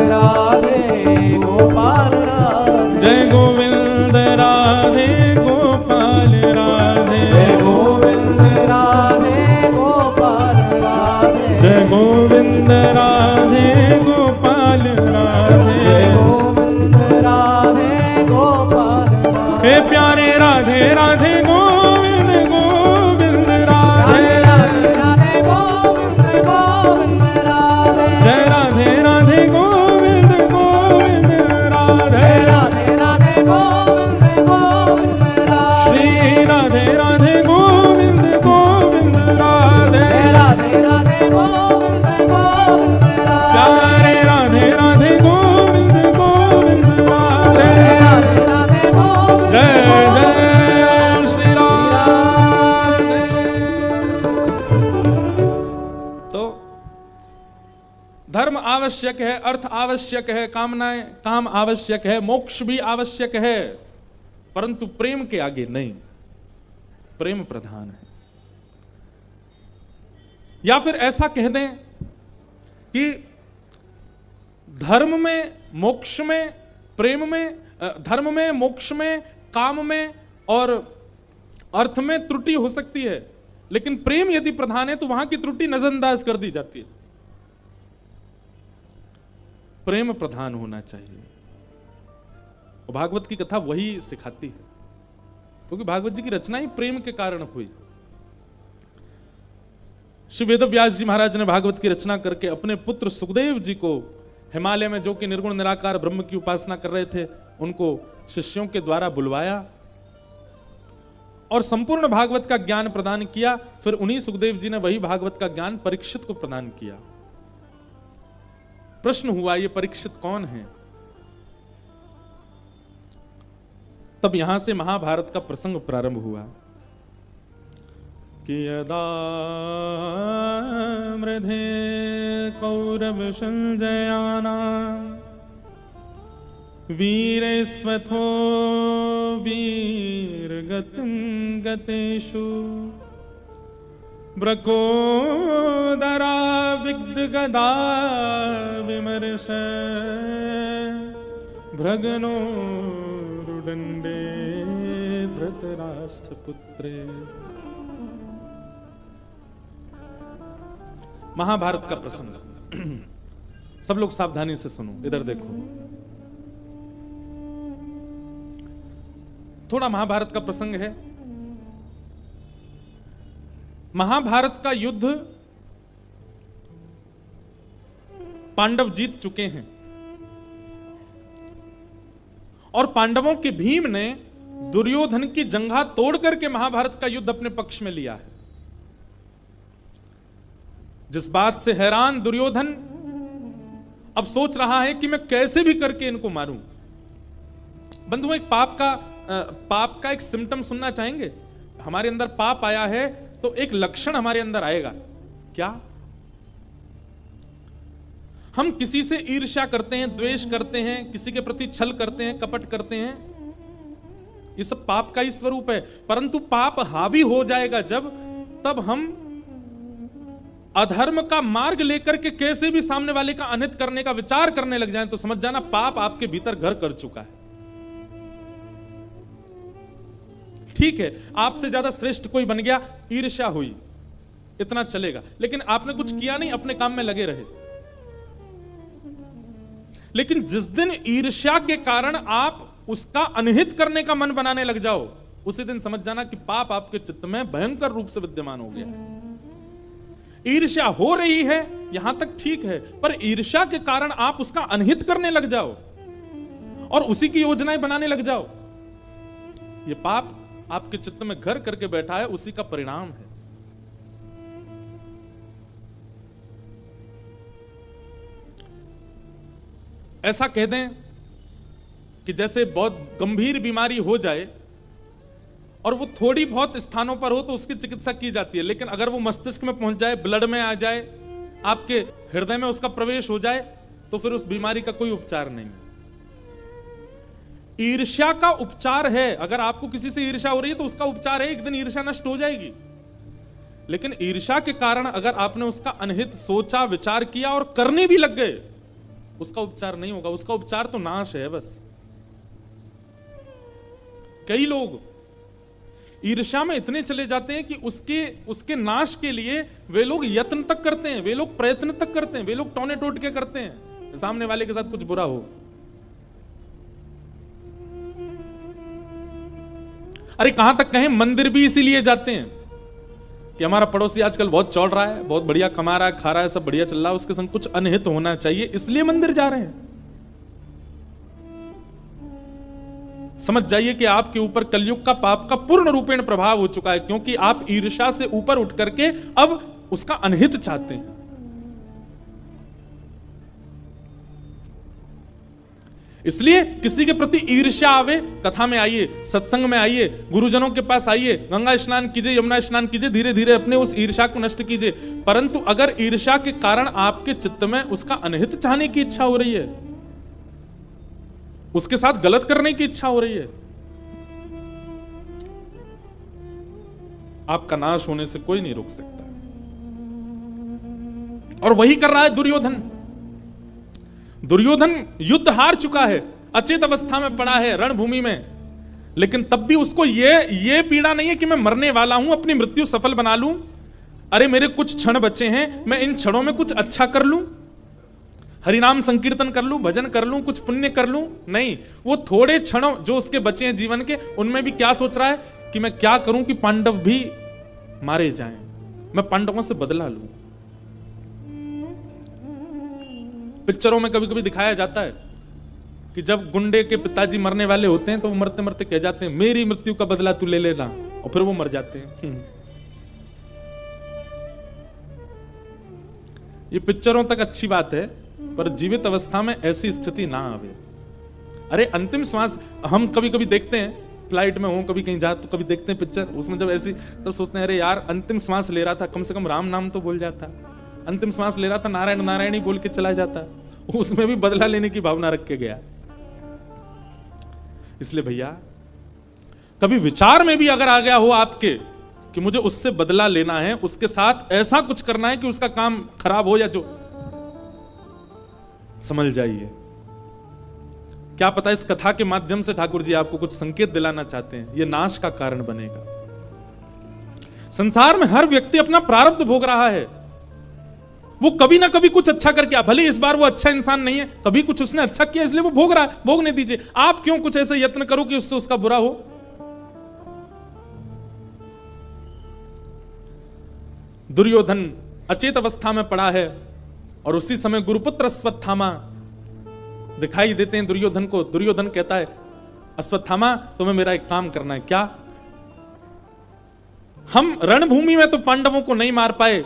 राधे गोपाल राधे। जय गोविंद राधे गोपाल राधे, जय गोविंद राधे गोपाल राधे, जय गोविंद राधे गोपाल राधे, जय गोविंद राधे गोपाल राधे। हे प्यारे राधे राधे गोविंद गोविंद राधे, राधे राधे गोविंद गोविंद राधे, जय राधे राधे गोविंद गोविंद राधे, राधे राधे गोविंद गोविंद राधे, श्री राधे राधे गोविंद गोविंद राधे, राधे राधे गोविंद गोविंद राधे, प्यारे राधे राधे गोविंद गोविंद राधे, राधे राधे गोविंद। जय जय श्री राधे। तो धर्म आवश्यक है, अर्थ आवश्यक है, काम आवश्यक है, मोक्ष भी आवश्यक है, परंतु प्रेम के आगे नहीं। प्रेम प्रधान है। या फिर ऐसा कह दें कि धर्म में, मोक्ष में, प्रेम में, धर्म में, मोक्ष में, काम में और अर्थ में त्रुटि हो सकती है, लेकिन प्रेम यदि प्रधान है तो वहां की त्रुटि नजरअंदाज कर दी जाती है। प्रेम प्रधान होना चाहिए। भागवत की कथा वही सिखाती है। क्योंकि भागवत जी की रचना ही प्रेम के कारण हुई। श्री वेदव्यास जी महाराज ने भागवत की रचना करके अपने पुत्र सुखदेव जी को हिमालय में, जो कि निर्गुण निराकार ब्रह्म की उपासना कर रहे थे, उनको शिष्यों के द्वारा बुलवाया और संपूर्ण भागवत का ज्ञान प्रदान किया। फिर उन्हीं सुखदेव जी ने वही भागवत का ज्ञान परीक्षित को प्रदान किया। प्रश्न हुआ, ये परीक्षित कौन है? तब यहां से महाभारत का प्रसंग प्रारंभ हुआ कि यदा मृधे कौरव संजयाना वीरेस्वथो वीरगतिं गतेषु ब्रकोदरा विद्गदा विमर्श भ्रगनो रुदंडे धृतराष्ट्रपुत्रे। महाभारत का प्रसंग। सब लोग सावधानी से सुनो, इधर देखो। थोड़ा महाभारत का प्रसंग है। महाभारत का युद्ध पांडव जीत चुके हैं और पांडवों के भीम ने दुर्योधन की जंघा तोड़ करके महाभारत का युद्ध अपने पक्ष में लिया है। जिस बात से हैरान दुर्योधन अब सोच रहा है कि मैं कैसे भी करके इनको मारूं। बंधुओं, एक पाप का एक सिम्टम सुनना चाहेंगे? हमारे अंदर पाप आया है तो एक लक्षण हमारे अंदर आएगा। क्या? हम किसी से ईर्ष्या करते हैं, द्वेष करते हैं, किसी के प्रति छल करते हैं, कपट करते हैं। ये सब पाप का ही स्वरूप है। परंतु पाप हावी हो जाएगा तब हम अधर्म का मार्ग लेकर के कैसे भी सामने वाले का अनित करने का विचार करने लग जाएं, तो समझ जाना पाप आपके भीतर घर कर चुका है। ठीक है, आपसे ज्यादा श्रेष्ठ कोई बन गया, ईर्ष्या हुई, इतना चलेगा, लेकिन आपने कुछ किया नहीं, अपने काम में लगे रहे। लेकिन जिस दिन ईर्ष्या के कारण आप उसका अनहित करने का मन बनाने लग जाओ, उसी दिन समझ जाना कि पाप आपके चित्त में भयंकर रूप से विद्यमान हो गया। ईर्ष्या हो रही है यहां तक ठीक है, पर ईर्ष्या के कारण आप उसका अनहित करने लग जाओ और उसी की योजनाएं बनाने लग जाओ, यह पाप आपके चित्त में घर करके बैठा है, उसी का परिणाम है। ऐसा कह दें कि जैसे बहुत गंभीर बीमारी हो जाए और वो थोड़ी बहुत स्थानों पर हो तो उसकी चिकित्सा की जाती है, लेकिन अगर वो मस्तिष्क में पहुंच जाए, ब्लड में आ जाए, आपके हृदय में उसका प्रवेश हो जाए, तो फिर उस बीमारी का कोई उपचार नहीं है। ईर्ष्या का उपचार है। अगर आपको किसी से ईर्ष्या हो रही है तो उसका उपचार है, एक दिन ईर्ष्या नष्ट हो जाएगी। लेकिन ईर्ष्या के कारण अगर आपने उसका अनहित सोचा, विचार किया और करने भी लग गए, उसका उपचार नहीं होगा। उसका उपचार तो नाश है बस। कई लोग ईर्ष्या में इतने चले जाते हैं कि उसके नाश के लिए वे लोग यत्न तक करते हैं, वे लोग प्रयत्न तक करते हैं, वे लोग टौने टोट के करते हैं सामने वाले के साथ कुछ बुरा हो। अरे कहां तक कहें, मंदिर भी इसीलिए जाते हैं कि हमारा पड़ोसी आजकल बहुत चौड़ रहा है, बहुत बढ़िया कमा रहा है, खा रहा है, सब बढ़िया चल रहा है, उसके संग कुछ अनहित होना चाहिए, इसलिए मंदिर जा रहे हैं। समझ जाइए कि आपके ऊपर कलयुग का पाप का पूर्ण रूपेण प्रभाव हो चुका है, क्योंकि आप ईर्ष्या से ऊपर उठ करके अब उसका अनहित चाहते हैं। इसलिए किसी के प्रति ईर्ष्या आवे, कथा में आइए, सत्संग में आइए, गुरुजनों के पास आइए, गंगा स्नान कीजिए, यमुना स्नान कीजिए, धीरे धीरे अपने उस ईर्ष्या को नष्ट कीजिए। परंतु अगर ईर्ष्या के कारण आपके चित्त में उसका अनहित चाहने की इच्छा हो रही है, उसके साथ गलत करने की इच्छा हो रही है, आपका नाश होने से कोई नहीं रोक सकता। और वही कर रहा है दुर्योधन। दुर्योधन युद्ध हार चुका है, अचेत अवस्था में पड़ा है रणभूमि में, लेकिन तब भी उसको ये पीड़ा नहीं है कि मैं मरने वाला हूं, अपनी मृत्यु सफल बना लूं। अरे मेरे कुछ क्षण बचे हैं, मैं इन क्षणों में कुछ अच्छा कर लूं, हरिनाम संकीर्तन कर लूं, भजन कर लूं, कुछ पुण्य कर लूं। नहीं, वो थोड़े क्षणों जो उसके बचे हैं जीवन के, उनमें भी क्या सोच रहा है कि मैं क्या करूं कि पांडव भी मारे जाएं, मैं पांडवों से बदला लूं। पिक्चरों में कभी कभी दिखाया जाता है कि जब गुंडे के पिताजी मरने वाले होते हैं तो वो मरते मरते कह जाते हैं मेरी मृत्यु का बदला तू ले लेना, और फिर वो मर जाते हैं। ये पिक्चरों तक अच्छी बात है, पर जीवित अवस्था में ऐसी स्थिति ना आवे। अरे अंतिम श्वास हम कभी कभी देखते हैं, फ्लाइट में हो कभी कहीं जा तो कभी देखते हैं पिक्चर, उसमें जब ऐसी तब सोचते हैं अरे यार अंतिम श्वास ले रहा था, कम से कम राम नाम तो बोल जाता, अंतिम श्वास ले रहा था नारायण नारायण ही बोल के चला जाता, उसमें भी बदला लेने की भावना रख के गया। इसलिए भैया कभी विचार में भी अगर आ गया हो आपके कि मुझे उससे बदला लेना है, उसके साथ ऐसा कुछ करना है कि उसका काम खराब हो या जो, समझ जाइए क्या पता इस कथा के माध्यम से ठाकुर जी आपको कुछ संकेत दिलाना चाहते हैं, यह नाश का कारण बनेगा। संसार में हर व्यक्ति अपना प्रारब्ध भोग रहा है, वो कभी ना कभी कुछ अच्छा करके, भले इस बार वो अच्छा इंसान नहीं है, कभी कुछ उसने अच्छा किया इसलिए वो भोग रहा है, भोगने दीजिए। आप क्यों कुछ ऐसे यत्न करो कि उससे उसका बुरा हो। दुर्योधन अचेत अवस्था में पड़ा है और उसी समय गुरुपुत्र अश्वत्थामा दिखाई देते हैं दुर्योधन को। दुर्योधन कहता है अश्वत्थामा तुम्हें मेरा एक काम करना है। क्या? हम रणभूमि में तो पांडवों को नहीं मार पाए,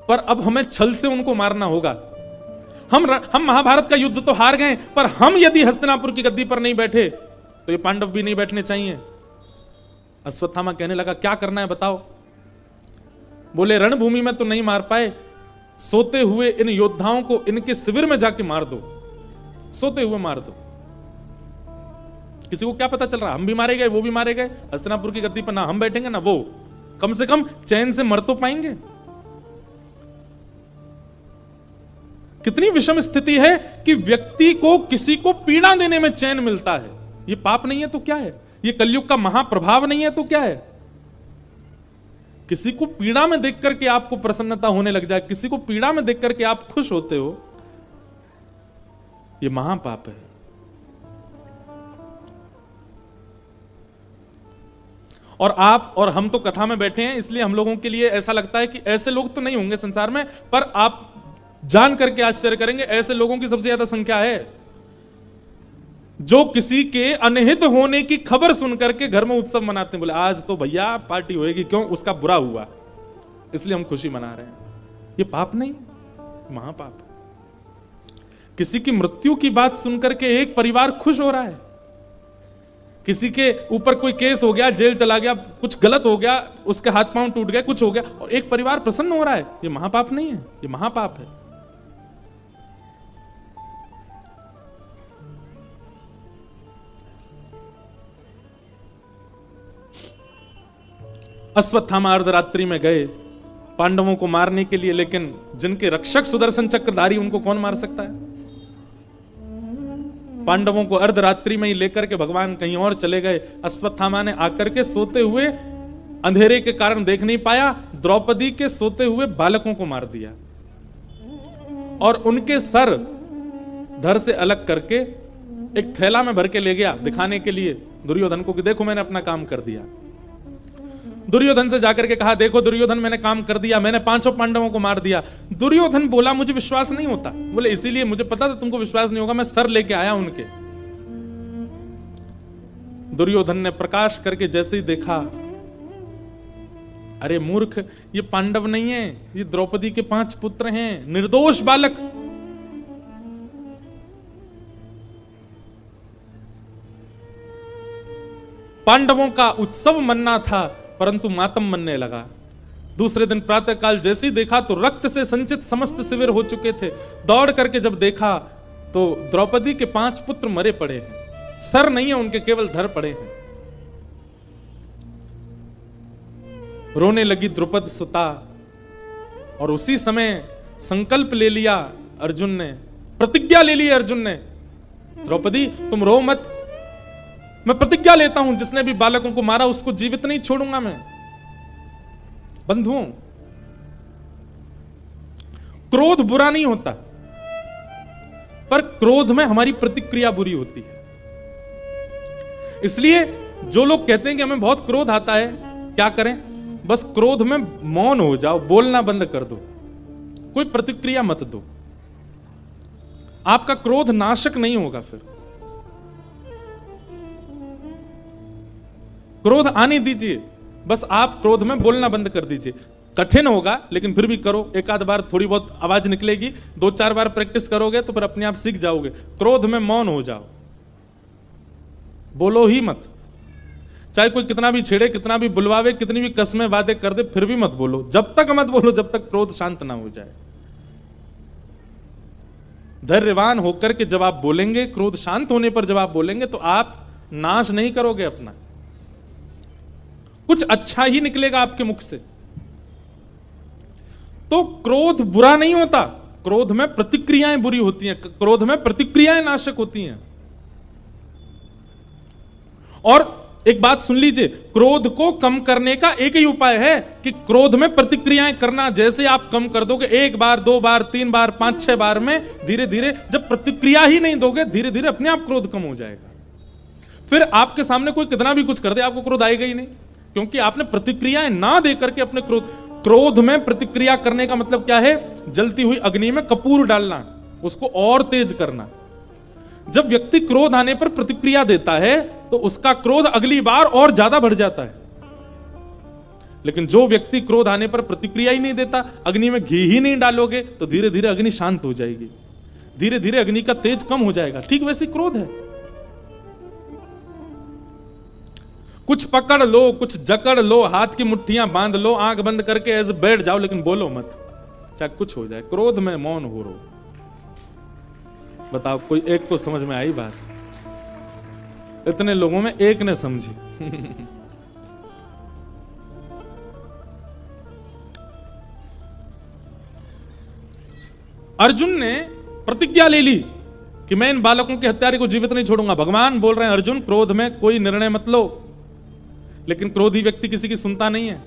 पर अब हमें छल से उनको मारना होगा। हम महाभारत का युद्ध तो हार गए, पर हम यदि हस्तिनापुर की गद्दी पर नहीं बैठे तो ये पांडव भी नहीं बैठने चाहिए। अश्वत्थामा कहने लगा क्या करना है बताओ। बोले रणभूमि में तो नहीं मार पाए, सोते हुए इन योद्धाओं को इनके शिविर में जाके मार दो, सोते हुए मार दो। किसी को क्या पता चल रहा, हम भी मारे गए वो भी मारे गए, हस्तिनापुर की गद्दी पर ना हम बैठेंगे ना वो, कम से कम चैन से मर तो पाएंगे। कितनी विषम स्थिति है कि व्यक्ति को किसी को पीड़ा देने में चैन मिलता है। ये पाप नहीं है तो क्या है, ये कलयुग का महाप्रभाव नहीं है तो क्या है। किसी को पीड़ा में देख करके आपको प्रसन्नता होने लग जाए, किसी को पीड़ा में देख करके आप खुश होते हो, ये महापाप है। और आप और हम तो कथा में बैठे हैं, इसलिए हम लोगों के लिए ऐसा लगता है कि ऐसे लोग तो नहीं होंगे संसार में, पर आप जान करके आश्चर्य करेंगे ऐसे लोगों की सबसे ज्यादा संख्या है जो किसी के अनहित होने की खबर सुनकर के घर में उत्सव मनाते हैं। बोले आज तो भैया पार्टी होएगी, क्यों? उसका बुरा हुआ इसलिए हम खुशी मना रहे हैं। ये पाप नहीं, महापाप। किसी की मृत्यु की बात सुनकर के एक परिवार खुश हो रहा है, किसी के ऊपर कोई केस हो गया, जेल चला गया, कुछ गलत हो गया, उसके हाथ पांव टूट गए, कुछ हो गया और एक परिवार प्रसन्न हो रहा है, ये महापाप नहीं है, ये महापाप है। अश्वत्थामा अर्धरात्रि में गए पांडवों को मारने के लिए, लेकिन जिनके रक्षक सुदर्शन चक्रधारी उनको कौन मार सकता है। पांडवों को अर्धरात्रि में ही लेकर के भगवान कहीं और चले गए। अश्वत्थामा ने आकर के सोते हुए, अंधेरे के कारण देख नहीं पाया, द्रौपदी के सोते हुए बालकों को मार दिया और उनके सर धड़ से अलग करके एक थैला में भर के ले गया दिखाने के लिए दुर्योधन को कि देखो मैंने अपना काम कर दिया। दुर्योधन से जाकर के कहा देखो दुर्योधन मैंने काम कर दिया, मैंने 5 पांडवों को मार दिया। दुर्योधन बोला मुझे विश्वास नहीं होता। बोले इसीलिए मुझे पता था तुमको विश्वास नहीं होगा, मैं सर लेके आया उनके। दुर्योधन ने प्रकाश करके जैसे ही देखा, अरे मूर्ख, ये पांडव नहीं है, ये द्रौपदी के 5 पुत्र हैं, निर्दोष बालक। पांडवों का उत्सव मनना था परंतु मातम मनने लगा। दूसरे दिन प्रातःकाल जैसे ही देखा तो रक्त से संचित समस्त शिविर हो चुके थे। दौड़ करके जब देखा तो द्रौपदी के 5 पुत्र मरे पड़े हैं, सर नहीं है उनके, केवल धड़ पड़े हैं। रोने लगी द्रुपद सुता और उसी समय संकल्प ले लिया अर्जुन ने, प्रतिज्ञा ले ली अर्जुन ने, द्रौपदी तुम रो मत, मैं प्रतिज्ञा लेता हूं जिसने भी बालकों को मारा उसको जीवित नहीं छोड़ूंगा मैं। बंधुओं, क्रोध बुरा नहीं होता, पर क्रोध में हमारी प्रतिक्रिया बुरी होती है। इसलिए जो लोग कहते हैं कि हमें बहुत क्रोध आता है, क्या करें? बस क्रोध में मौन हो जाओ, बोलना बंद कर दो, कोई प्रतिक्रिया मत दो। आपका क्रोध नाशक नहीं होगा। फिर क्रोध आने दीजिए, बस आप क्रोध में बोलना बंद कर दीजिए। कठिन होगा लेकिन फिर भी करो। एक आध बार थोड़ी बहुत आवाज निकलेगी, 2-4 बार प्रैक्टिस करोगे तो फिर अपने आप सीख जाओगे। क्रोध में मौन हो जाओ, बोलो ही मत। चाहे कोई कितना भी छेड़े, कितना भी बुलवावे, कितनी भी कस्में वादे कर दे, फिर भी मत बोलो। जब तक मत बोलो जब तक क्रोध शांत ना हो जाए। धैर्यवान होकर के जब आप बोलेंगे, क्रोध शांत होने पर जब आप बोलेंगे, तो आप नाश नहीं करोगे अपना, कुछ अच्छा ही निकलेगा आपके मुख से। तो क्रोध बुरा नहीं होता, क्रोध में प्रतिक्रियाएं बुरी होती हैं, क्रोध में प्रतिक्रियाएं नाशक होती हैं। और एक बात सुन लीजिए, क्रोध को कम करने का एक ही उपाय है कि क्रोध में प्रतिक्रियाएं करना। जैसे आप कम कर दोगे 1 बार, 2 बार, 3 बार, 5-6 बार में, धीरे धीरे जब प्रतिक्रिया ही नहीं दोगे, धीरे धीरे अपने आप क्रोध कम हो जाएगा। फिर आपके सामने कोई कितना भी कुछ कर दे, आपको क्रोध आएगा ही नहीं, क्योंकि आपने प्रतिक्रियाएं ना दे करके अपने क्रोध में प्रतिक्रिया करने का मतलब क्या है? जलती हुई अग्नि में कपूर डालना, उसको और तेज करना। जब व्यक्ति क्रोध आने पर प्रतिक्रिया देता है तो उसका क्रोध अगली बार और ज्यादा बढ़ जाता है। लेकिन जो व्यक्ति क्रोध आने पर प्रतिक्रिया ही नहीं देता, अग्नि में घी ही नहीं डालोगे, तो धीरे धीरे अग्नि शांत हो जाएगी, धीरे धीरे अग्नि का तेज कम हो जाएगा। ठीक वैसे क्रोध है, कुछ पकड़ लो, कुछ जकड़ लो, हाथ की मुट्ठियां बांध लो, आंख बंद करके ऐसे बैठ जाओ, लेकिन बोलो मत, चाहे कुछ हो जाए। क्रोध में मौन हो रो। बताओ, कोई एक को समझ में आई बात? इतने लोगों में एक ने समझी। अर्जुन ने प्रतिज्ञा ले ली कि मैं इन बालकों के हत्यारे को जीवित नहीं छोड़ूंगा। भगवान बोल रहे हैं, अर्जुन क्रोध में कोई निर्णय मत लो। लेकिन क्रोधी व्यक्ति किसी की सुनता नहीं है।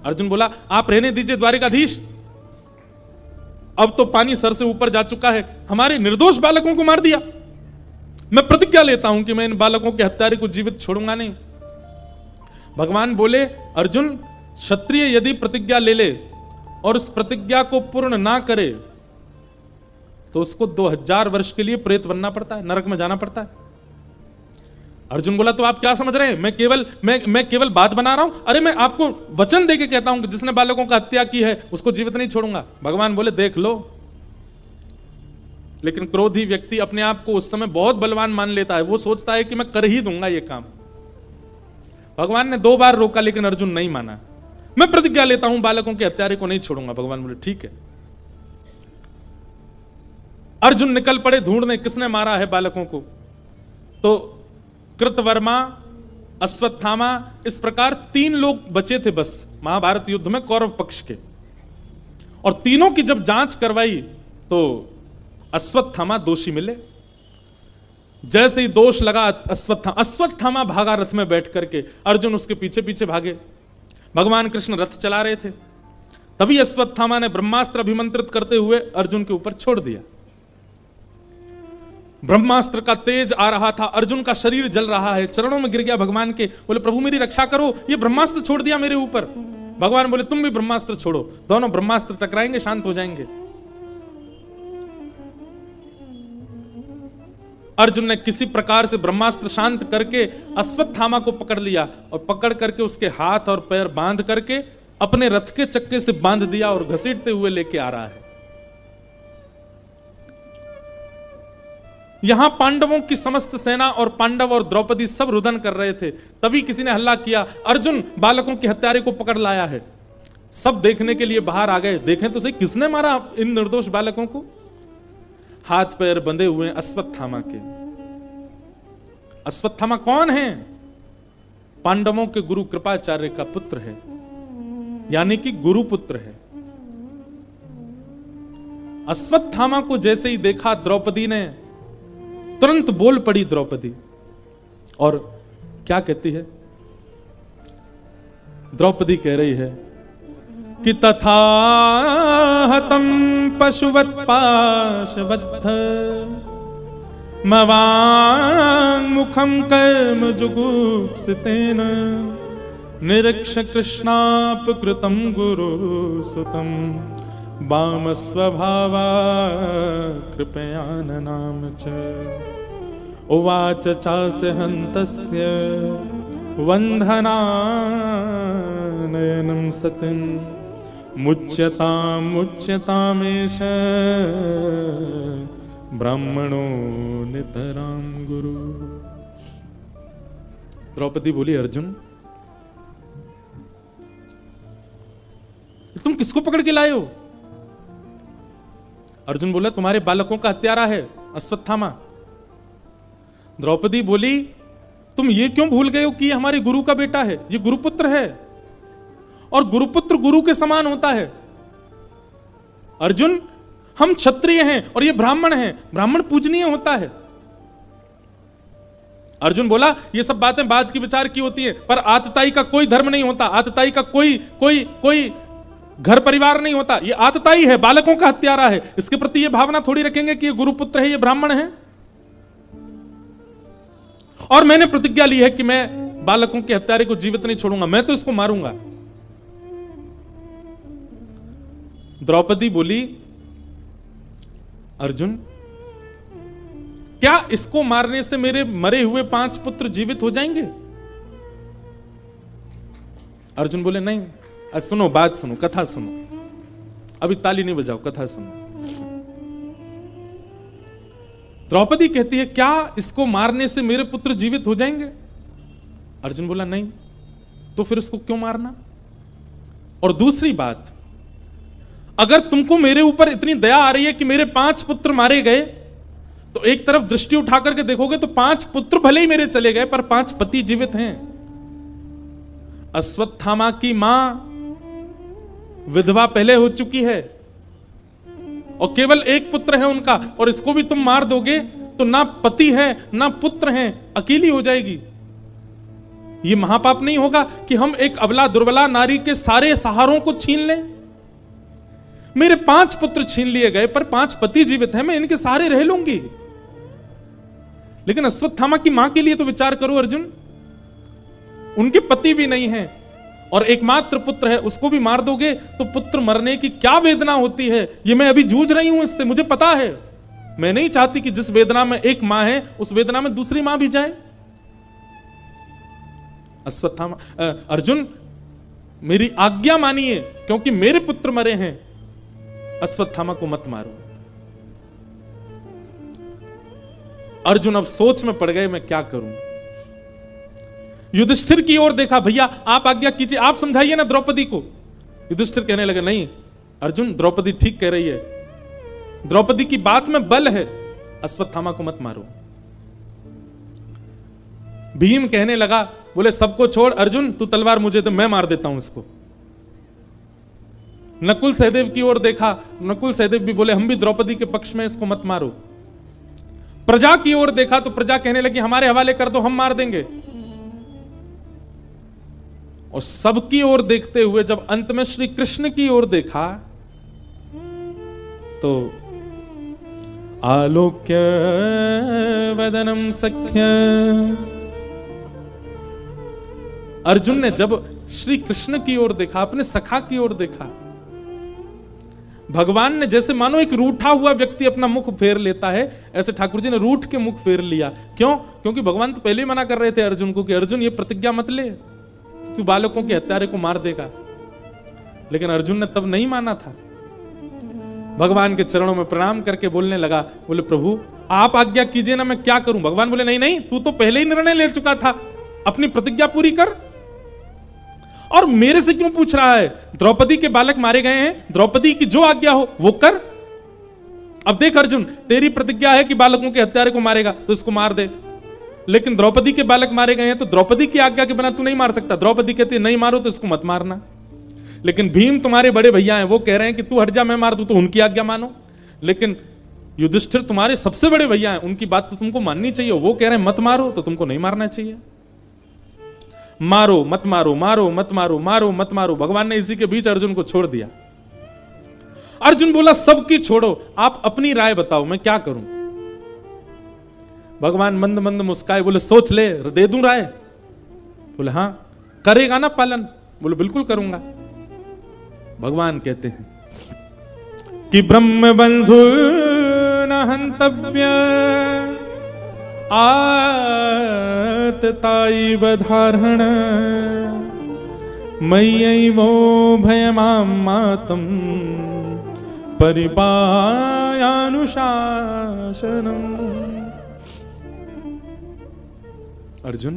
अर्जुन बोला, आप रहने दीजिए द्वारिकाधीश, अब तो पानी सर से ऊपर जा चुका है, हमारे निर्दोष बालकों को मार दिया। मैं प्रतिज्ञा लेता हूं कि मैं इन बालकों के हत्यारे को जीवित छोड़ूंगा नहीं। भगवान बोले, अर्जुन क्षत्रिय यदि प्रतिज्ञा ले ले और उस प्रतिज्ञा को पूर्ण ना करे तो उसको 2000 वर्ष के लिए प्रेत बनना पड़ता है, नरक में जाना पड़ता है। अर्जुन बोला, तो आप क्या समझ रहे हैं? मैं केवल बात बना रहा हूं? अरे मैं आपको वचन देके कहता हूं कि जिसने बालकों का हत्या की है उसको जीवित नहीं छोड़ूंगा। भगवान बोले, देख लो। लेकिन क्रोधी व्यक्ति अपने आप को उस समय बहुत बलवान मान लेता है, वो सोचता है कि मैं कर ही दूंगा ये काम। भगवान ने 2 बार रोका लेकिन अर्जुन नहीं माना। मैं प्रतिज्ञा लेता हूं बालकों के हत्यारे को नहीं छोड़ूंगा। भगवान बोले, ठीक है। अर्जुन निकल पड़े ढूंढने किसने मारा है बालकों को। तो कृतवर्मा, अश्वत्थामा, इस प्रकार 3 लोग बचे थे बस महाभारत युद्ध में कौरव पक्ष के। और तीनों की जब जांच करवाई तो अश्वत्थामा दोषी मिले। जैसे ही दोष लगा अश्वत्थामा भागा रथ में बैठ करके, अर्जुन उसके पीछे पीछे भागे। भगवान कृष्ण रथ चला रहे थे, तभी अश्वत्थामा ने ब्रह्मास्त्र अभिमंत्रित करते हुए अर्जुन के ऊपर छोड़ दिया। ब्रह्मास्त्र का तेज आ रहा था, अर्जुन का शरीर जल रहा है, चरणों में गिर गया भगवान के, बोले प्रभु मेरी रक्षा करो, ये ब्रह्मास्त्र छोड़ दिया मेरे ऊपर। भगवान बोले, तुम भी ब्रह्मास्त्र छोड़ो, दोनों ब्रह्मास्त्र टकराएंगे, शांत हो जाएंगे। अर्जुन ने किसी प्रकार से ब्रह्मास्त्र शांत करके अश्वत्थामा को पकड़ लिया और पकड़ करके उसके हाथ और पैर बांध करके अपने रथ के चक्के से बांध दिया और घसीटते हुए लेके आ रहा है। यहां पांडवों की समस्त सेना और पांडव और द्रौपदी सब रुदन कर रहे थे। तभी किसी ने हल्ला किया, अर्जुन बालकों के हत्यारे को पकड़ लाया है। सब देखने के लिए बाहर आ गए, देखें तो सही किसने मारा इन निर्दोष बालकों को। हाथ पैर बंधे हुए अश्वत्थामा के। अश्वत्थामा कौन है? पांडवों के गुरु कृपाचार्य का पुत्र है, यानी कि गुरु पुत्र है। अश्वत्थामा को जैसे ही देखा द्रौपदी ने, तुरंत बोल पड़ी द्रौपदी। और क्या कहती है द्रौपदी? कह रही है कि तथा हतम पशुवत पाशवत्थ मवांग मुखम कर्म जुगुप्सितेन निरीक्ष कृष्णापकृतं गुरु सुतं वाम स्वभावा कृपयाननाम च उवाच चास्य हन्तस्य वन्धनानयनं सतिं मुच्यतामेष ब्राह्मणो नितरां गुरु। द्रौपदी बोली, अर्जुन तुम किसको पकड़ के लाए हो? अर्जुन बोला, तुम्हारे बालकों का हत्यारा है अश्वत्थामा। द्रौपदी बोली, तुम ये क्यों भूल गए हो कि ये हमारे गुरु का बेटा है, ये गुरुपुत्र है और गुरुपुत्र गुरु के समान होता है। अर्जुन, हम क्षत्रिय हैं और ये ब्राह्मण हैं, ब्राह्मण पूजनीय होता है। अर्जुन बोला, ये सब बातें बाद की विचार की होती है, पर आतताई का कोई धर्म नहीं होता, आतताई का कोई घर परिवार नहीं होता, ये आतताई है, बालकों का हत्यारा है। इसके प्रति ये भावना थोड़ी रखेंगे कि ये गुरुपुत्र है, ये ब्राह्मण है। और मैंने प्रतिज्ञा ली है कि मैं बालकों के हत्यारे को जीवित नहीं छोड़ूंगा, मैं तो इसको मारूंगा। द्रौपदी बोली, अर्जुन क्या इसको मारने से मेरे मरे हुए 5 पुत्र जीवित हो जाएंगे? अर्जुन बोले, नहीं। सुनो, बात सुनो, कथा सुनो, अभी ताली नहीं बजाओ, कथा सुनो। द्रौपदी कहती है, क्या इसको मारने से मेरे पुत्र जीवित हो जाएंगे? अर्जुन बोला, नहीं। तो फिर उसको क्यों मारना? और दूसरी बात, अगर तुमको मेरे ऊपर इतनी दया आ रही है कि मेरे 5 पुत्र मारे गए, तो एक तरफ दृष्टि उठा करके देखोगे तो 5 पुत्र भले ही मेरे चले गए, पर 5 पति जीवित हैं। अश्वत्थामा की मां विधवा पहले हो चुकी है और केवल एक पुत्र है उनका, और इसको भी तुम मार दोगे तो ना पति है ना पुत्र है, अकेली हो जाएगी। ये महापाप नहीं होगा कि हम एक अबला दुर्बला नारी के सारे सहारों को छीन लें? मेरे 5 पुत्र छीन लिए गए पर 5 पति जीवित हैं, मैं इनके सहारे रह लूंगी। लेकिन अश्वत्थामा की मां के लिए तो विचार करो अर्जुन, उनके पति भी नहीं है और एकमात्र पुत्र है, उसको भी मार दोगे तो पुत्र मरने की क्या वेदना होती है, ये मैं अभी जूझ रही हूं इससे, मुझे पता है। मैं नहीं चाहती कि जिस वेदना में एक मां है उस वेदना में दूसरी मां भी जाए। अश्वत्थामा, अर्जुन मेरी आज्ञा मानिए, क्योंकि मेरे पुत्र मरे हैं, अश्वत्थामा को मत मारो। अर्जुन अब सोच में पड़ गए, मैं क्या करूं। युधिष्ठिर की ओर देखा, भैया आप आज्ञा कीजिए, आप समझाइए ना द्रौपदी को। युधिष्ठिर कहने लगे, नहीं अर्जुन, द्रौपदी ठीक कह रही है, द्रौपदी की बात में बल है, अश्वत्थामा को मत मारो। भीम कहने लगा, बोले सबको छोड़ अर्जुन, तू तलवार मुझे दे, मैं मार देता हूं इसको। नकुल सहदेव की ओर देखा, नकुल सहदेव भी बोले, हम भी द्रौपदी के पक्ष में, इसको मत मारो। प्रजा की ओर देखा तो प्रजा कहने लगी, हमारे हवाले कर दो, हम मार देंगे। और सबकी ओर देखते हुए जब अंत में श्री कृष्ण की ओर देखा तो आलोक्य वदनम सख्य, अर्जुन ने जब श्री कृष्ण की ओर देखा, अपने सखा की ओर देखा, भगवान ने जैसे मानो एक रूठा हुआ व्यक्ति अपना मुख फेर लेता है, ऐसे ठाकुर जी ने रूठ के मुख फेर लिया। क्यों? क्योंकि भगवान तो पहले ही मना कर रहे थे अर्जुन को कि अर्जुन ये प्रतिज्ञा मत ले, तू बालकों के हत्यारे को मार देगा। लेकिन अर्जुन ने तब नहीं माना था। भगवान के चरणों में प्रणाम करके बोलने लगा, बोले प्रभु आप आज्ञा कीजिए ना, मैं क्या करूं। भगवान बोले, नहीं नहीं, तू तो पहले ही निर्णय ले चुका था, अपनी प्रतिज्ञा पूरी कर। और मेरे से क्यों पूछ रहा है? द्रौपदी के बालक मारे गए हैं, द्रौपदी की जो आज्ञा हो वो कर। अब देख अर्जुन, तेरी प्रतिज्ञा है कि बालकों के हत्यारे को मारेगा तो इसको मार दे, लेकिन द्रौपदी के बालक मारे गए हैं तो द्रौपदी की आज्ञा के बिना तू नहीं मार सकता। द्रौपदी कहती है नहीं मारो तो इसको मत मारना। लेकिन भीम तुम्हारे बड़े भैया हैं, वो कह रहे हैं कि तू हट जा, मैं मार दूं, तो उनकी आज्ञा मानो। लेकिन युधिष्ठिर तुम्हारे सबसे बड़े भैया हैं, उनकी बात तो तुमको माननी चाहिए। वो कह रहे हैं मत मारो, तो तुमको नहीं मारना चाहिए। मारो मत मारो, मारो मत मारो, मारो मत मारो। भगवान ने इसी के बीच अर्जुन को छोड़ दिया। अर्जुन बोला सबकी छोड़ो, आप अपनी राय बताओ, मैं क्या करूं। भगवान मंद मंद मुस्काए, बोले सोच ले, दे दूं राय? बोले हाँ। करेगा ना पालन? बोले बिल्कुल करूंगा। भगवान कहते हैं कि ब्रह्म बंधु न हंतव्य आतताई बधारण मय्यैवो भयमां मातम परिपायानुशासनम। अर्जुन,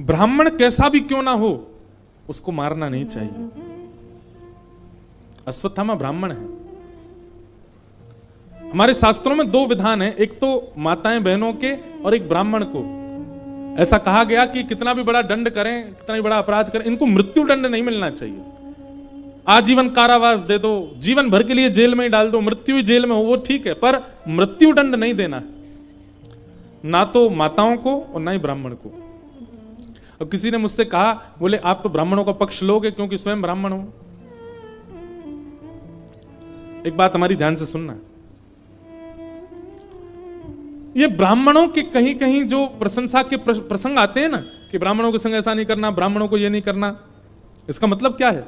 ब्राह्मण कैसा भी क्यों ना हो उसको मारना नहीं चाहिए। अश्वत्थामा ब्राह्मण है। हमारे शास्त्रों में दो विधान है, एक तो माताएं बहनों के और एक ब्राह्मण को। ऐसा कहा गया कि कितना भी बड़ा दंड करें, कितना भी बड़ा अपराध करें, इनको मृत्यु दंड नहीं मिलना चाहिए। आजीवन कारावास दे दो, जीवन भर के लिए जेल में ही डाल दो, मृत्यु ही जेल में हो वो ठीक है, पर मृत्यु दंड नहीं देना, ना तो माताओं को और ना ही ब्राह्मण को। अब किसी ने मुझसे कहा, बोले आप तो ब्राह्मणों का पक्ष लोगे क्योंकि स्वयं ब्राह्मण हो। एक बात हमारी ध्यान से सुनना, ये ब्राह्मणों के कहीं कहीं जो प्रशंसा के प्रसंग आते हैं ना, कि ब्राह्मणों के संग ऐसा नहीं करना, ब्राह्मणों को ये नहीं करना, इसका मतलब क्या है?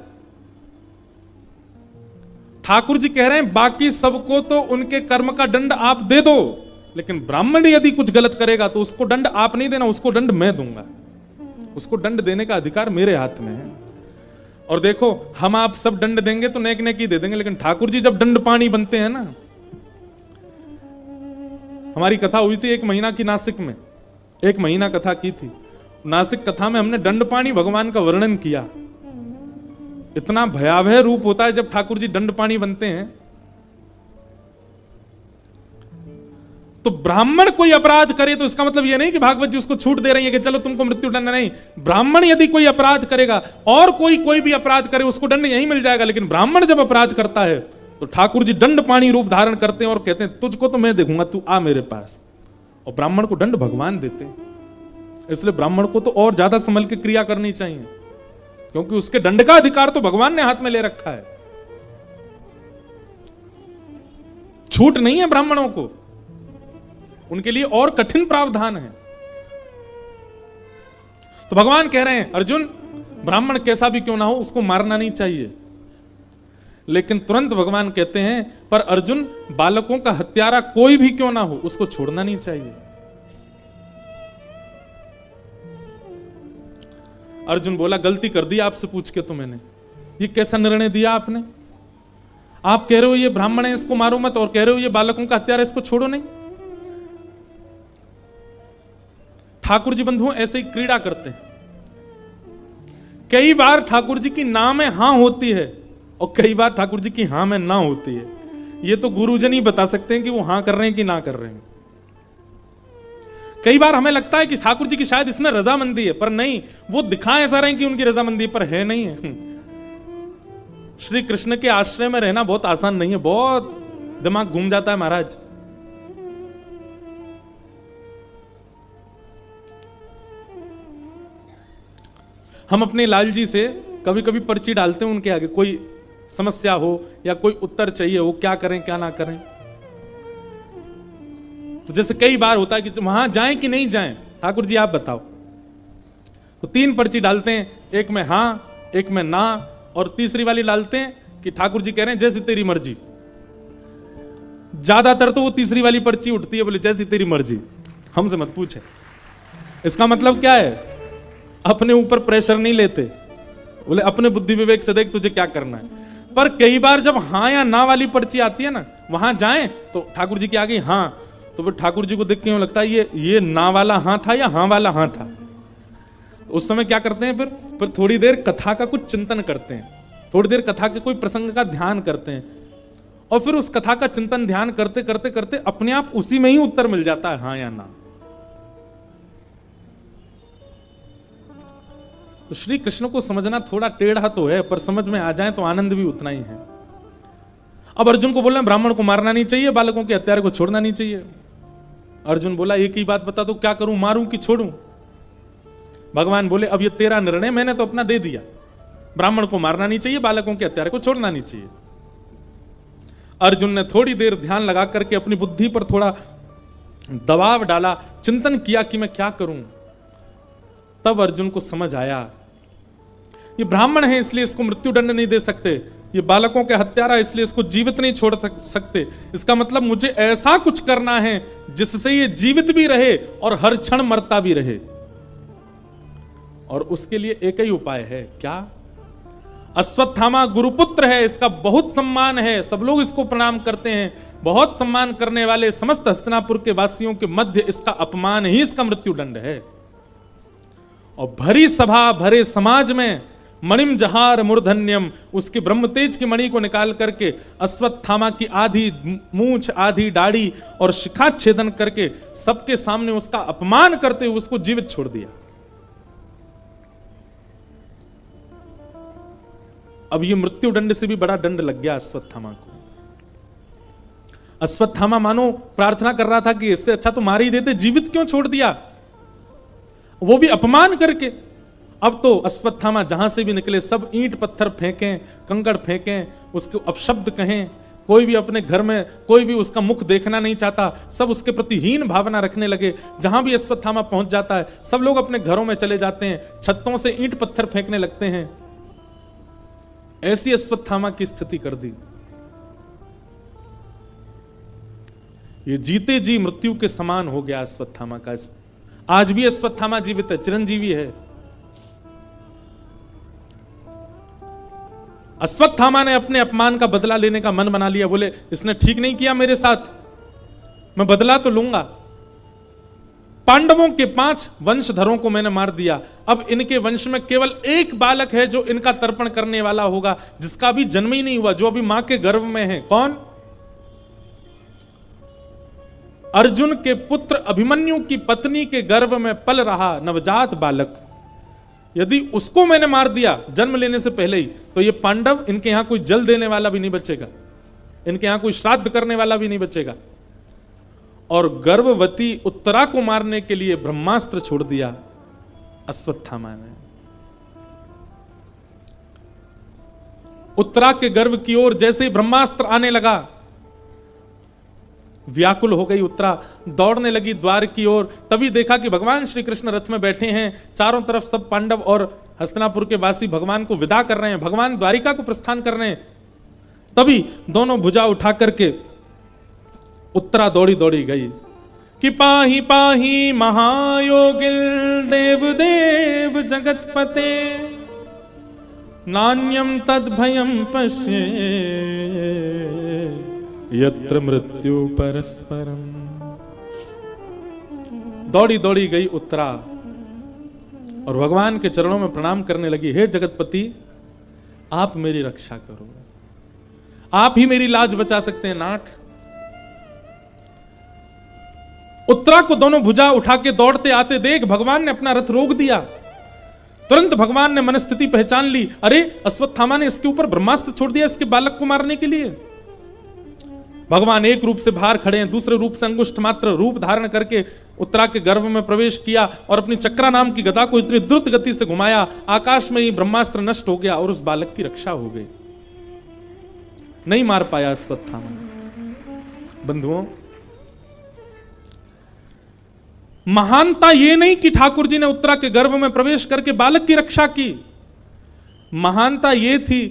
ठाकुर जी कह रहे हैं बाकी सबको तो उनके कर्म का दंड आप दे दो, लेकिन ब्राह्मण यदि कुछ गलत करेगा तो उसको दंड आप नहीं देना, उसको दंड मैं दूंगा। उसको दंड देने का अधिकार मेरे हाथ में है। और देखो, हम आप सब दंड देंगे तो नेक नेक ही दे देंगे, लेकिन ठाकुर जी जब दंड पानी बनते हैं ना, हमारी कथा हुई थी 1 महीना की नासिक में, 1 महीना कथा की थी। नासिक कथा में हमने दंड पानी भगवान का वर्णन किया। इतना भयावह रूप होता है जब ठाकुर जी दंड पानी बनते हैं। तो ब्राह्मण कोई अपराध करे तो इसका मतलब यह नहीं कि भागवत जी उसको छूट दे रही है कि चलो तुमको मृत्यु दंड नहीं। ब्राह्मण यदि कोई अपराध करेगा और कोई भी अपराध करे उसको दंड यही मिल जाएगा, लेकिन ब्राह्मण जब अपराध करता है तो ठाकुर जी दंड पानी रूप धारण करते हैं और कहते हैं तुझको तो मैं देखूंगा, तू आ मेरे पास। और ब्राह्मण को दंड भगवान देते हैं। इसलिए ब्राह्मण को तो और ज्यादा संभल के क्रिया करनी चाहिए, क्योंकि उसके दंड का अधिकार तो भगवान ने हाथ में ले रखा है। छूट नहीं है ब्राह्मणों को, उनके लिए और कठिन प्रावधान है। तो भगवान कह रहे हैं अर्जुन, ब्राह्मण कैसा भी क्यों ना हो उसको मारना नहीं चाहिए। लेकिन तुरंत भगवान कहते हैं पर अर्जुन, बालकों का हत्यारा कोई भी क्यों ना हो उसको छोड़ना नहीं चाहिए। अर्जुन बोला गलती कर दी आपसे पूछ के तो मैंने, ये कैसा निर्णय दिया आपने? आप कह रहे हो ये ब्राह्मण है इसको मारो मत, और कह रहे हो ये बालकों का हत्यारा इसको छोड़ो नहीं। ठाकुर जी बंधुओं ऐसे ही क्रीड़ा करते हैं। कई बार ठाकुर जी की ना में हां होती है और कई बार ठाकुर जी की हां में ना होती है। ये तो गुरुजन ही बता सकते हैं कि वो हां कर रहे हैं कि ना कर रहे हैं। कई बार हमें लगता है कि ठाकुर जी की शायद इसमें रजामंदी है, पर नहीं, वो दिखाएं ऐसा रहे कि उनकी रजामंदी पर है नहीं है। श्री कृष्ण के आश्रय में रहना बहुत आसान नहीं है, बहुत दिमाग घूम जाता है महाराज। हम अपने लाल जी से कभी कभी पर्ची डालते हैं उनके आगे, कोई समस्या हो या कोई उत्तर चाहिए हो, क्या करें क्या ना करें। तो जैसे कई बार होता है कि वहां जाएं कि नहीं जाएं, ठाकुर जी आप बताओ। तो 3 पर्ची डालते हैं, एक में हां, एक में ना, और तीसरी वाली डालते हैं कि ठाकुर जी कह रहे हैं जैसी तेरी मर्जी। ज्यादातर तो वो तीसरी वाली पर्ची उठती है, बोले जैसी तेरी मर्जी, हमसे मत पूछे। इसका मतलब क्या है? अपने ऊपर प्रेशर नहीं लेते, बोले अपने बुद्धि विवेक से देख तुझे क्या करना है। पर कई बार जब हां या ना वाली पर्ची आती है ना, वहां जाएं तो ठाकुर जी की आ गई हां, तो फिर ठाकुर जी को देख के लगता है ये ना वाला हां था या हां वाला हां था। तो उस समय क्या करते हैं, फिर थोड़ी देर कथा का कुछ चिंतन करते हैं, थोड़ी देर कथा के कोई प्रसंग का ध्यान करते हैं, और फिर उस कथा का चिंतन ध्यान करते करते करते अपने आप उसी में ही उत्तर मिल जाता है हां या ना। तो श्री कृष्ण को समझना थोड़ा टेढ़ा तो है, पर समझ में आ जाए तो आनंद भी उतना ही है। अब अर्जुन को बोला ब्राह्मण को मारना नहीं चाहिए, बालकों के हत्यारे को छोड़ना नहीं चाहिए। अर्जुन बोला एक ही बात बता दो, क्या करूं, मारूं कि छोड़ूं? भगवान बोले अब ये तेरा निर्णय, मैंने तो अपना दे दिया। ब्राह्मण को मारना नहीं चाहिए, बालकों के हत्यारे को छोड़ना नहीं चाहिए। अर्जुन ने थोड़ी देर ध्यान लगा करके अपनी बुद्धि पर थोड़ा दबाव डाला, चिंतन किया कि मैं क्या करूं। तब अर्जुन को समझ आया, ये ब्राह्मण है इसलिए इसको मृत्यु दंड नहीं दे सकते, ये बालकों के हत्यारा इसलिए इसको जीवित नहीं छोड़ सकते। इसका मतलब मुझे ऐसा कुछ करना है जिससे ये जीवित भी रहे और हर क्षण मरता भी रहे। और उसके लिए एक ही उपाय है, क्या? अश्वत्थामा गुरुपुत्र है, इसका बहुत सम्मान है, सब लोग इसको प्रणाम करते हैं, बहुत सम्मान करने वाले समस्त हस्तिनापुर के वासियों के मध्य इसका अपमान ही इसका मृत्यु दंड है। और भरी सभा भरे समाज में मणिम जहार मूर्धन्यम, उसके ब्रह्म तेज की मणि को निकाल करके अश्वत्थामा की आधी मूंछ आधी दाढ़ी और शिखा छेदन करके सबके सामने उसका अपमान करते हुए उसको जीवित छोड़ दिया। अब ये मृत्यु दंड से भी बड़ा दंड लग गया अश्वत्थामा को। अश्वत्थामा मानो प्रार्थना कर रहा था कि इससे अच्छा तो मार ही देते, जीवित क्यों छोड़ दिया, वो भी अपमान करके। अब तो अश्वत्थामा जहां से भी निकले सब ईंट पत्थर फेंकें, कंकड़ फेंकें, उसको अपशब्द कहें, कोई भी अपने घर में कोई भी उसका मुख देखना नहीं चाहता, सब उसके प्रति हीन भावना रखने लगे। जहां भी अश्वत्थामा पहुंच जाता है सब लोग अपने घरों में चले जाते हैं, छत्तों से ईंट पत्थर फेंकने लगते हैं। ऐसी अश्वत्थामा की स्थिति कर दी। ये जीते जी मृत्यु के समान हो गया अश्वत्थामा का। आज भी अश्वत्थामा जीवित है, चिरंजीवी है। अश्वत्थामा ने अपने अपमान का बदला लेने का मन बना लिया, बोले इसने ठीक नहीं किया मेरे साथ, मैं बदला तो लूंगा। पांडवों के 5 वंशधरों को मैंने मार दिया, अब इनके वंश में केवल एक बालक है जो इनका तर्पण करने वाला होगा, जिसका भी जन्म ही नहीं हुआ, जो अभी मां के गर्भ में है। कौन? अर्जुन के पुत्र अभिमन्यु की पत्नी के गर्भ में पल रहा नवजात बालक। यदि उसको मैंने मार दिया जन्म लेने से पहले ही, तो ये पांडव, इनके यहां कोई जल देने वाला भी नहीं बचेगा, इनके यहां कोई श्राद्ध करने वाला भी नहीं बचेगा। और गर्भवती उत्तरा को मारने के लिए ब्रह्मास्त्र छोड़ दिया अश्वत्थामा ने। उत्तरा के गर्भ की ओर जैसे ही ब्रह्मास्त्र आने लगा, व्याकुल हो गई उत्तरा, दौड़ने लगी द्वार की ओर। तभी देखा कि भगवान श्री कृष्ण रथ में बैठे हैं, चारों तरफ सब पांडव और हस्तिनापुर के वासी भगवान को विदा कर रहे हैं, भगवान द्वारिका को प्रस्थान कर रहे हैं। तभी दोनों भुजा उठा करके उत्तरा दौड़ी दौड़ी गई कि पाही पाही महायोगिल देव देव जगतपते नान्यम तद भयम पश्ये यत्र मृत्यु परस्परम। दौड़ी दौड़ी गई उत्तरा और भगवान के चरणों में प्रणाम करने लगी, हे जगतपति आप मेरी रक्षा करो, आप ही मेरी लाज बचा सकते हैं नाथ। उत्तरा को दोनों भुजा उठा के दौड़ते आते देख भगवान ने अपना रथ रोक दिया। तुरंत भगवान ने मनस्थिति पहचान ली, अरे अश्वत्थामा ने इसके ऊपर ब्रह्मास्त्र छोड़ दिया इसके बालक को मारने के लिए। भगवान एक रूप से बाहर खड़े हैं, दूसरे रूप से अंगुष्ठ मात्र रूप धारण करके उत्तरा के गर्भ में प्रवेश किया और अपनी चक्रा नाम की गदा को इतनी द्रुत गति से घुमाया, आकाश में ही ब्रह्मास्त्र नष्ट हो गया और उस बालक की रक्षा हो गई। नहीं मार पाया अश्वत्थामा। बंधुओं, महानता ये नहीं कि ठाकुर जी ने उत्तरा के गर्भ में प्रवेश करके बालक की रक्षा की, महानता ये थी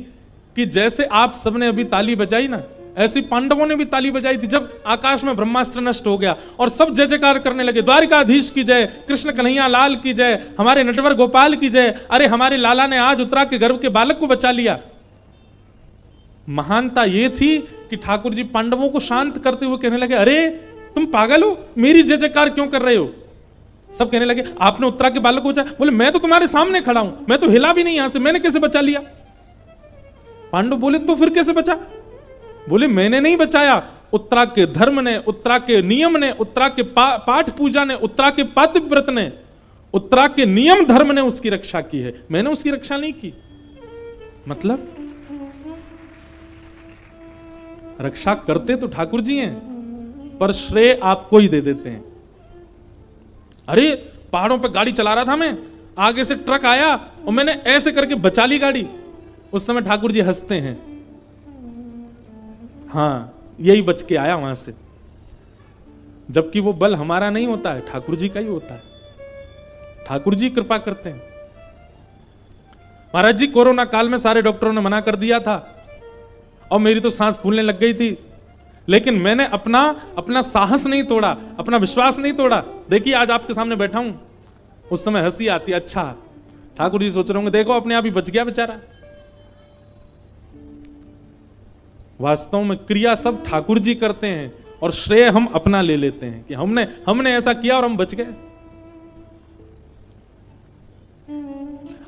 कि जैसे आप सबने अभी ताली बजाई ना, ऐसी पांडवों ने भी ताली बजाई थी जब आकाश में ब्रह्मास्त्र नष्ट हो गया और सब जय जयकार करने लगे, द्वारिकाधीश की जय, कृष्ण कन्हैया लाल की जय, हमारे नटवर गोपाल की जय, अरे हमारे लाला ने आज उत्तरा के गर्भ के बालक को बचा लिया। महानता ये थी कि ठाकुर जी पांडवों को शांत करते हुए कहने लगे, अरे तुम पागल हो, मेरी जय जयकार क्यों कर रहे हो? सब कहने लगे आपने उत्तरा के बालक को बचाया। बोले मैं तो तुम्हारे सामने खड़ा हूं, मैं तो हिला भी नहीं यहां से, मैंने कैसे बचा लिया? पांडव बोले तो फिर कैसे बचा? बोले मैंने नहीं बचाया, उत्तरा के धर्म ने, उत्तरा के नियम ने, उत्तरा के पाठ पूजा ने, उत्तरा के पातिव्रत ने, उत्तरा के नियम धर्म ने उसकी रक्षा की है, मैंने उसकी रक्षा नहीं की। मतलब रक्षा करते तो ठाकुर जी हैं, पर श्रेय आपको ही दे देते हैं। अरे पहाड़ों पे गाड़ी चला रहा था मैं, आगे से ट्रक आया और मैंने ऐसे करके बचा ली गाड़ी, उस समय ठाकुर जी हंसते हैं। हाँ, यही बच के आया वहां से, जबकि वो बल हमारा नहीं होता है, ठाकुर जी का ही होता है। ठाकुर जी कृपा करते हैं। महाराज जी कोरोना काल में सारे डॉक्टरों ने मना कर दिया था और मेरी तो सांस फूलने लग गई थी, लेकिन मैंने अपना साहस नहीं तोड़ा, अपना विश्वास नहीं तोड़ा। देखिए आज आपके सामने बैठा हूं, उस समय हंसी आती, अच्छा ठाकुर जी सोच रहे होंगे देखो अपने आप ही बच गया बेचारा। वास्तव में क्रिया सब ठाकुर जी करते हैं और श्रेय हम अपना ले लेते हैं कि हमने ऐसा किया और हम बच गए।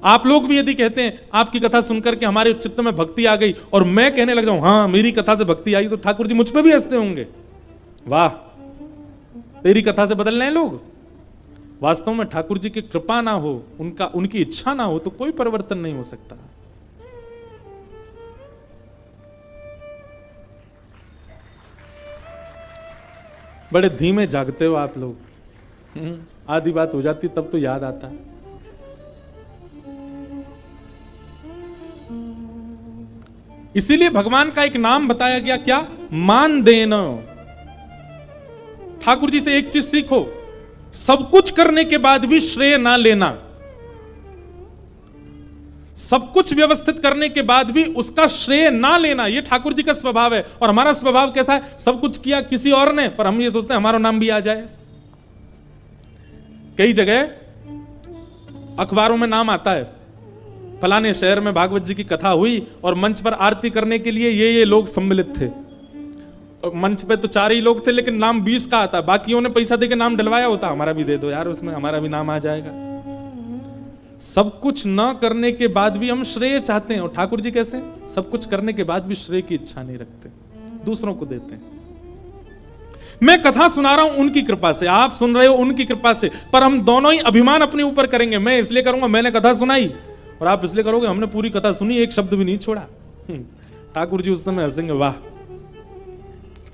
आप लोग भी यदि कहते हैं आपकी कथा सुनकर के हमारे चित्त में भक्ति आ गई और मैं कहने लग जाऊं हाँ मेरी कथा से भक्ति आई, तो ठाकुर जी मुझ पे भी हंसते होंगे, वाह तेरी कथा से बदल रहे हैं लोग। वास्तव में ठाकुर जी की कृपा ना हो, उनकी इच्छा ना हो तो कोई परिवर्तन नहीं हो सकता। बड़े धीमे जागते हो आप लोग, आधी बात हो जाती तब तो याद आता है। इसीलिए भगवान का एक नाम बताया गया, क्या? मान देना। ठाकुर जी से एक चीज सीखो, सब कुछ करने के बाद भी श्रेय ना लेना। सब कुछ व्यवस्थित करने के बाद भी उसका श्रेय ना लेना, यह ठाकुर जी का स्वभाव है। और हमारा स्वभाव कैसा है? सब कुछ किया किसी और ने, पर हम ये सोचते हैं हमारा नाम भी आ जाए। कई जगह अखबारों में नाम आता है, फलाने शहर में भागवत जी की कथा हुई और मंच पर आरती करने के लिए ये लोग सम्मिलित थे। मंच पे तो 4 ही लोग थे, लेकिन नाम 20 का आता, बाकियों ने पैसा देके नाम डलवाया होता, हमारा भी दे दो यार, उसमें हमारा भी नाम आ जाएगा। सब कुछ न करने के बाद भी हम श्रेय चाहते हैं, और ठाकुर जी कैसे? सब कुछ करने के बाद भी श्रेय की इच्छा नहीं रखते, दूसरों को देते हैं। मैं कथा सुना रहा हूं उनकी कृपा से, आप सुन रहे हो उनकी कृपा से, पर हम दोनों ही अभिमान अपने ऊपर करेंगे। मैं इसलिए करूंगा मैंने कथा सुनाई, और आप इसलिए करोगे हमने पूरी कथा सुनी, एक शब्द भी नहीं छोड़ा। ठाकुर जी उस समय हंसेंगे, वाह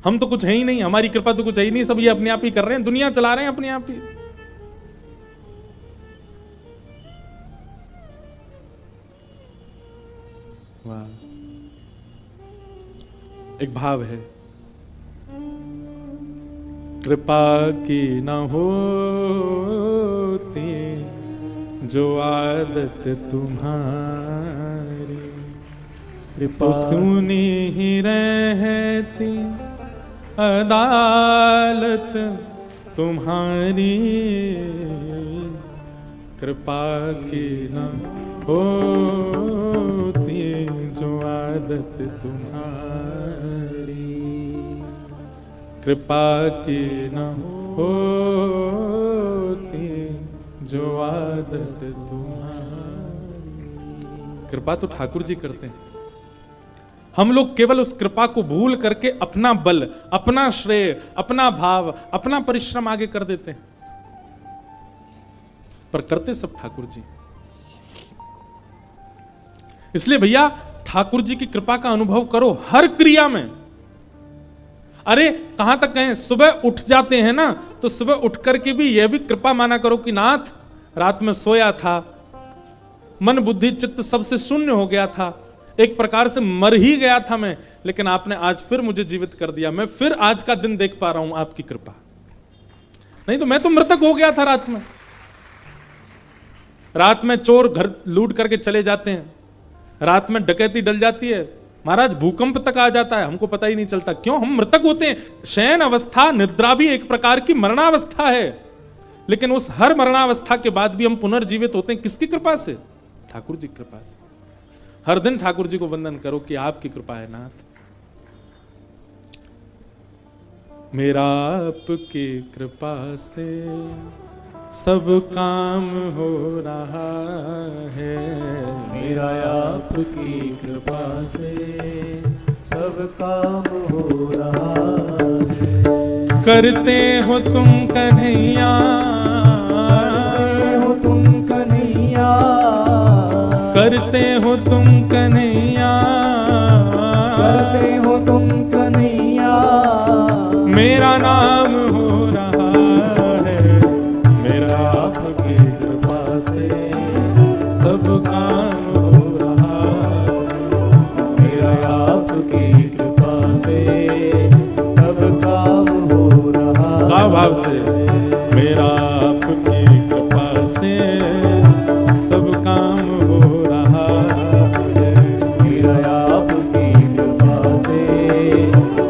हम तो कुछ है ही नहीं, हमारी कृपा तो कुछ है ही नहीं, सब ये अपने आप ही कर रहे हैं, दुनिया चला रहे हैं अपने आप ही। वाह। एक भाव है, कृपा की न होती जो आदत तुम्हारी, तो सुनी ही रहती अदालत तुम्हारी। कृपा की न होती जो आदत तुम्हारी, कृपा की न होती जो आदत तुम्हारी। कृपा तो ठाकुर जी करते हैं, हम लोग केवल उस कृपा को भूल करके अपना बल, अपना श्रेय, अपना भाव, अपना परिश्रम आगे कर देते हैं, पर करते सब ठाकुर जी। इसलिए भैया ठाकुर जी की कृपा का अनुभव करो हर क्रिया में। अरे कहां तक कहें, सुबह उठ जाते हैं ना, तो सुबह उठ करके भी यह भी कृपा माना करो कि नाथ रात में सोया था, मन बुद्धि चित्त सबसे शून्य हो गया था, एक प्रकार से मर ही गया था मैं, लेकिन आपने आज फिर मुझे जीवित कर दिया, मैं फिर आज का दिन देख पा रहा हूं आपकी कृपा। नहीं तो मैं तो मृतक हो गया था रात में। रात में चोर घर लूट करके चले जाते हैं, रात में डकैती डल जाती है, महाराज भूकंप तक आ जाता है, हमको पता ही नहीं चलता। क्यों? हम मृतक होते हैं। शयन अवस्था, निद्रा भी एक प्रकार की मरणावस्था है, लेकिन उस हर मरणावस्था के बाद भी हम पुनर्जीवित होते हैं। किसकी कृपा से? ठाकुर जी की कृपा से। हर दिन ठाकुर जी को वंदन करो कि आपकी कृपा है नाथ। मेरा आपकी कृपा से सब काम हो रहा है, मेरा आपकी कृपा से सब काम हो रहा है। करते हो तुम कन्हैया, करते हो तुम कन्हैया, करते हो तुम कन्हैया, करते हो तुम कन्हैया। मेरा नाम हो रहा है, मेरा आपकी कृपा से सब काम हो रहा है, मेरा आपकी कृपा से से मेरा आपकी कृपा से सब काम हो रहा है। मेरा आपकी कृपा से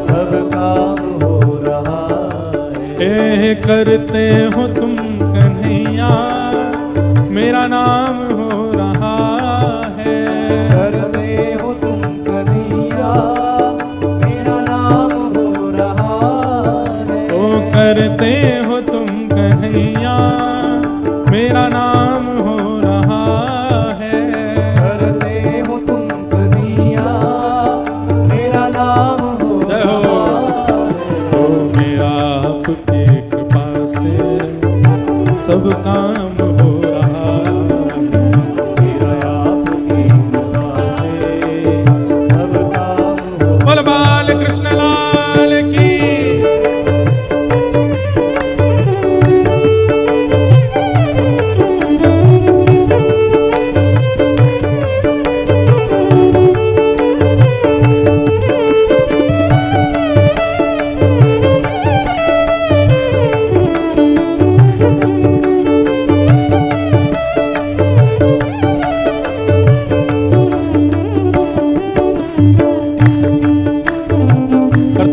सब काम हो रहा है। करते हो तुम कन्हैया मेरा नाम हो रहा है। करते हो तुम कन्हैया मेरा नाम हो रहा है। ओ करते हो तुम कन्हैया मेरा नाम हो रहा है। करते हो तुम कन्हैया मेरा नाम हो रहा है। ओ मेरा आपकी कृपा से सब काम हो रहा है। मेरा आपकी कृपा से सब काम हो। बोल बाल कृष्ण लाल की।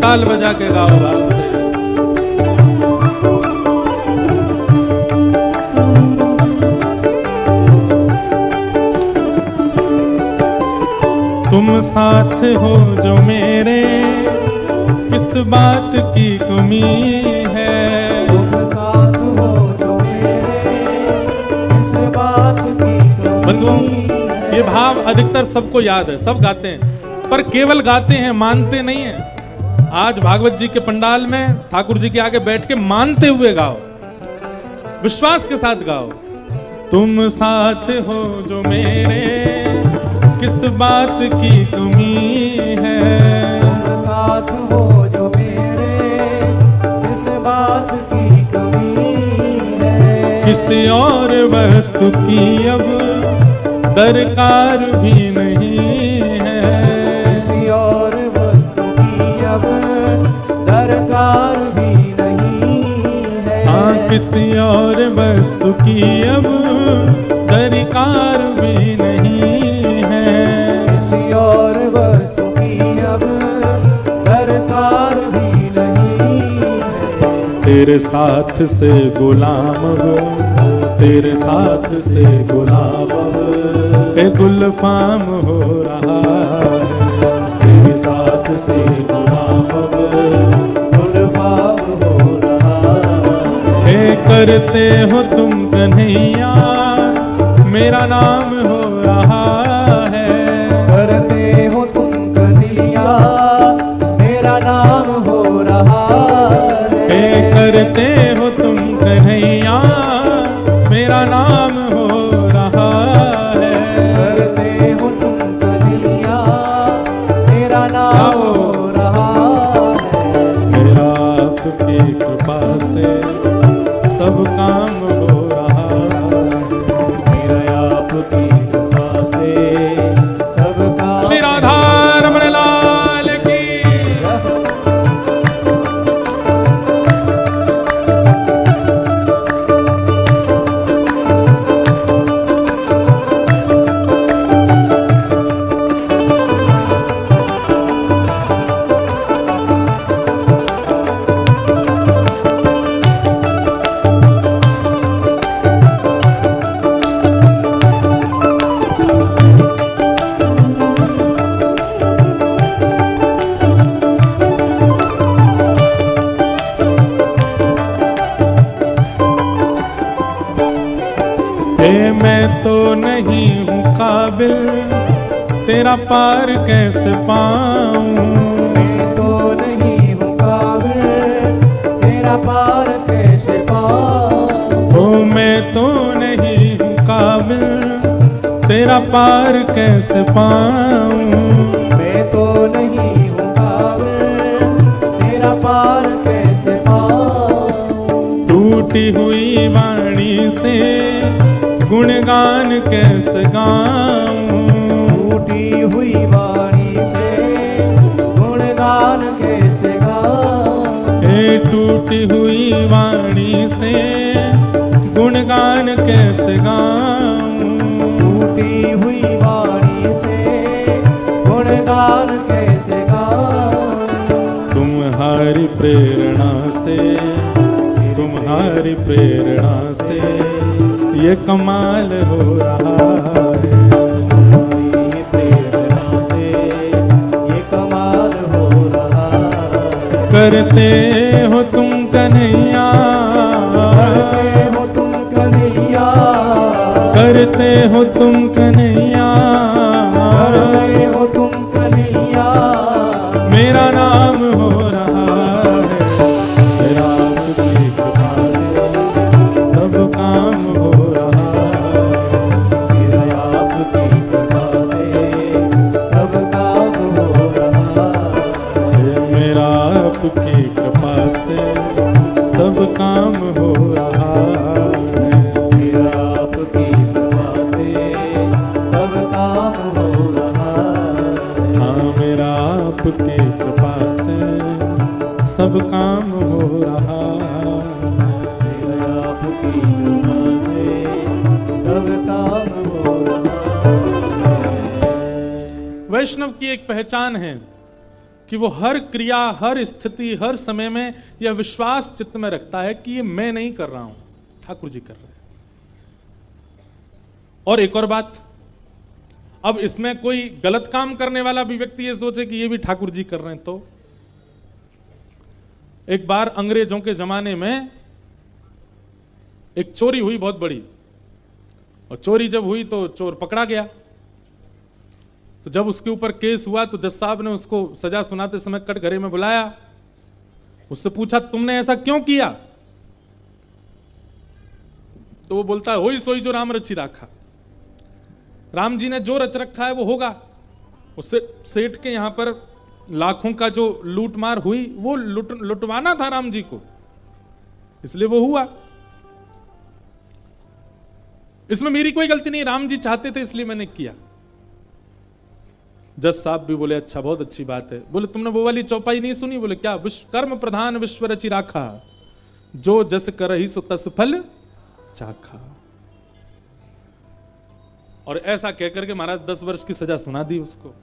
ताल बजा के गाओ भाव से। तुम साथ हो जो मेरे किस बात की कमी है। तुम साथ हो जो मेरे इस बात की बंधुओं कमी ये भाव अधिकतर सबको याद है, सब गाते हैं, पर केवल गाते हैं मानते नहीं है। आज भागवत जी के पंडाल में ठाकुर जी के आगे बैठ के मानते हुए गाओ, विश्वास के साथ गाओ। तुम साथ हो जो मेरे किस बात की कमी है। तुम साथ हो जो मेरे इस बात की कमी है। किसी और वस्तु की अब दरकार भी नहीं है। किसी और वस्तु की अब दरकार भी नहीं है। हाँ किसी और वस्तु की अब दरकार भी नहीं है। किसी और वस्तु की अब दरकार भी नहीं है। तेरे साथ से गुलाम हो, तेरे साथ से गुलाम ए गुलफाम हो रहा है। तेरे साथ से गुलाम गुलफाम हो रहा है। करते हो तुम कन्हैया मेरा नाम हो रहा है। करते हो तुम कन्हैया मेरा नाम हो रहा है। करते हो तुम कन्हैया मेरा नाम हो रहा है। करते हो तुम कन्हैया मेरा नाम हो रहा है। मेरा आपकी कृपा से सब काम हो रहा है। मेरा आपकी कृपा से सब काम। श्री राधा रमण लाल की। मैं तो नहीं हूँ काबिल तेरा पार कैसे पाऊं। मैं तो नहीं हूँ काबिल तेरा पार कैसे पाऊं। ओ मैं तो नहीं हूँ काबिल तेरा पार कैसे पाऊं। मैं तो नहीं हूँ काबिल तेरा पार कैसे पाऊं। टूटी हुई वाणी से गुणगान कैसे गाऊं। टूटी हुई वाणी से गुणगान कैसे गाऊं। हे टूटी हुई वाणी से गुणगान कैसे गाऊं, टूटी हुई वाणी से गुणगान कैसे गाऊं। तुम्हारी प्रेरणा से, तुम्हारी प्रेरणा से ये कमाल हो रहा है, तुम्हारी प्रेरणा से ये कमाल हो रहा है। करते हो तुम कन्हैया, करते हो तुम कन्हैया, करते हो तुम कन्हैया, करते हो तुम कन्हैया, मेरा नाम हो रहा है। मेरा आपकी कृपा से सब काम हो रहा है, मेरा आपकी कृपा से सब काम हो रहा है। मेरा आपकी कृपा से सब काम हो रहा है। मेरा आपकी कृपा से सब काम हो रहा है। हाँ, मेरा आपकी कृपा से सब काम हो रहा है। मेरा आपकी कृपा से सब काम हो रहा है। वैष्णव की एक पहचान है कि वो हर क्रिया, हर स्थिति, हर समय में यह विश्वास चित्त में रखता है कि ये मैं नहीं कर रहा हूं, ठाकुर जी कर रहे हैं। और एक और बात, अब इसमें कोई गलत काम करने वाला भी व्यक्ति ये सोचे कि ये भी ठाकुर जी कर रहे हैं, तो एक बार अंग्रेजों के जमाने में एक चोरी हुई बहुत बड़ी, और चोरी जब हुई तो चोर पकड़ा गया। तो जब उसके ऊपर केस हुआ तो जज साहब ने उसको सजा सुनाते समय कटघरे में बुलाया, उससे पूछा तुमने ऐसा क्यों किया? तो वो बोलता है होई सोई जो राम रचि राखा, राम जी ने जो रच रखा है वो होगा। उससे सेठ के यहां पर लाखों का जो लूटमार हुई वो लुटवाना था राम जी को, इसलिए वो हुआ। इसमें मेरी कोई गलती नहीं, राम जी चाहते थे इसलिए मैंने किया। जज साहब भी बोले अच्छा, बहुत अच्छी बात है। बोले तुमने वो वाली चौपाई नहीं सुनी? बोले क्या? विश्व कर्म प्रधान विश्व रचि राखा, जो जस करहि सो तस फल चाखा। और ऐसा कहकर के महाराज 10 वर्ष की सजा सुना दी, उसको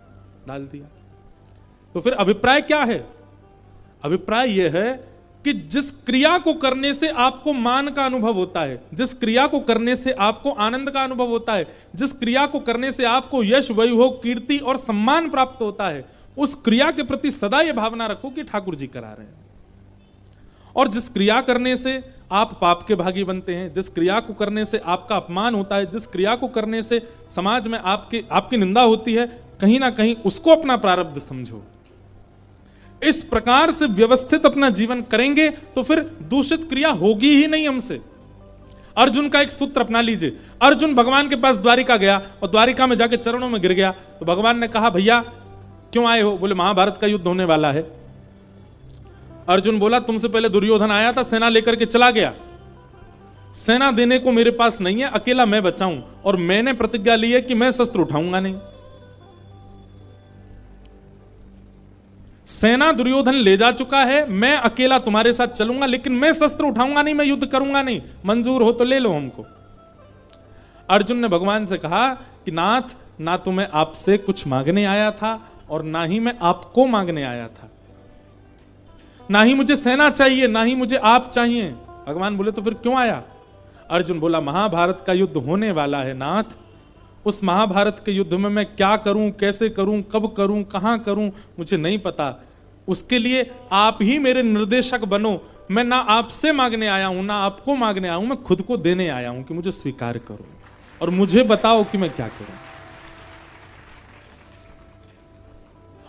डाल दिया। तो फिर अभिप्राय क्या है? अभिप्राय यह है कि जिस क्रिया को करने से आपको मान का अनुभव होता है, जिस क्रिया को करने से आपको आनंद का अनुभव होता है, जिस क्रिया को करने से आपको यश, वैभव, कीर्ति और सम्मान प्राप्त होता है, उस क्रिया के प्रति सदा यह भावना रखो कि ठाकुर जी करा रहे हैं। और जिस क्रिया करने से आप पाप के भागी बनते हैं, जिस क्रिया को करने से आपका अपमान होता है, जिस क्रिया को करने से समाज में आपकी निंदा होती है, कहीं ना कहीं उसको अपना प्रारब्ध समझो। इस प्रकार से व्यवस्थित अपना जीवन करेंगे तो फिर दूषित क्रिया होगी ही नहीं हमसे। अर्जुन का एक सूत्र अपना लीजिए। अर्जुन भगवान के पास द्वारिका गया और द्वारिका में जाके चरणों में गिर गया, तो भगवान ने कहा भैया क्यों आए हो? बोले महाभारत का युद्ध होने वाला है। अर्जुन बोला तुमसे पहले दुर्योधन आया था, सेना लेकर के चला गया, सेना देने को मेरे पास नहीं है, अकेला मैं बचाऊं, और मैंने प्रतिज्ञा ली है कि मैं शस्त्र उठाऊंगा नहीं। सेना दुर्योधन ले जा चुका है, मैं अकेला तुम्हारे साथ चलूंगा, लेकिन मैं शस्त्र उठाऊंगा नहीं, मैं युद्ध करूंगा नहीं, मंजूर हो तो ले लो हमको। अर्जुन ने भगवान से कहा कि नाथ, ना तो मैं आपसे कुछ मांगने आया था और ना ही मैं आपको मांगने आया था, ना ही मुझे सेना चाहिए, ना ही मुझे आप चाहिए। भगवान बोले तो फिर क्यों आया? अर्जुन बोला महाभारत का युद्ध होने वाला है नाथ, उस महाभारत के युद्ध में मैं क्या करूं, कैसे करूं, कब करूं, कहां करूं, मुझे नहीं पता। उसके लिए आप ही मेरे निर्देशक बनो। मैं ना आपसे मांगने आया हूं, ना आपको मांगने आया हूं, मैं खुद को देने आया हूं कि मुझे स्वीकार करो और मुझे बताओ कि मैं क्या करूं।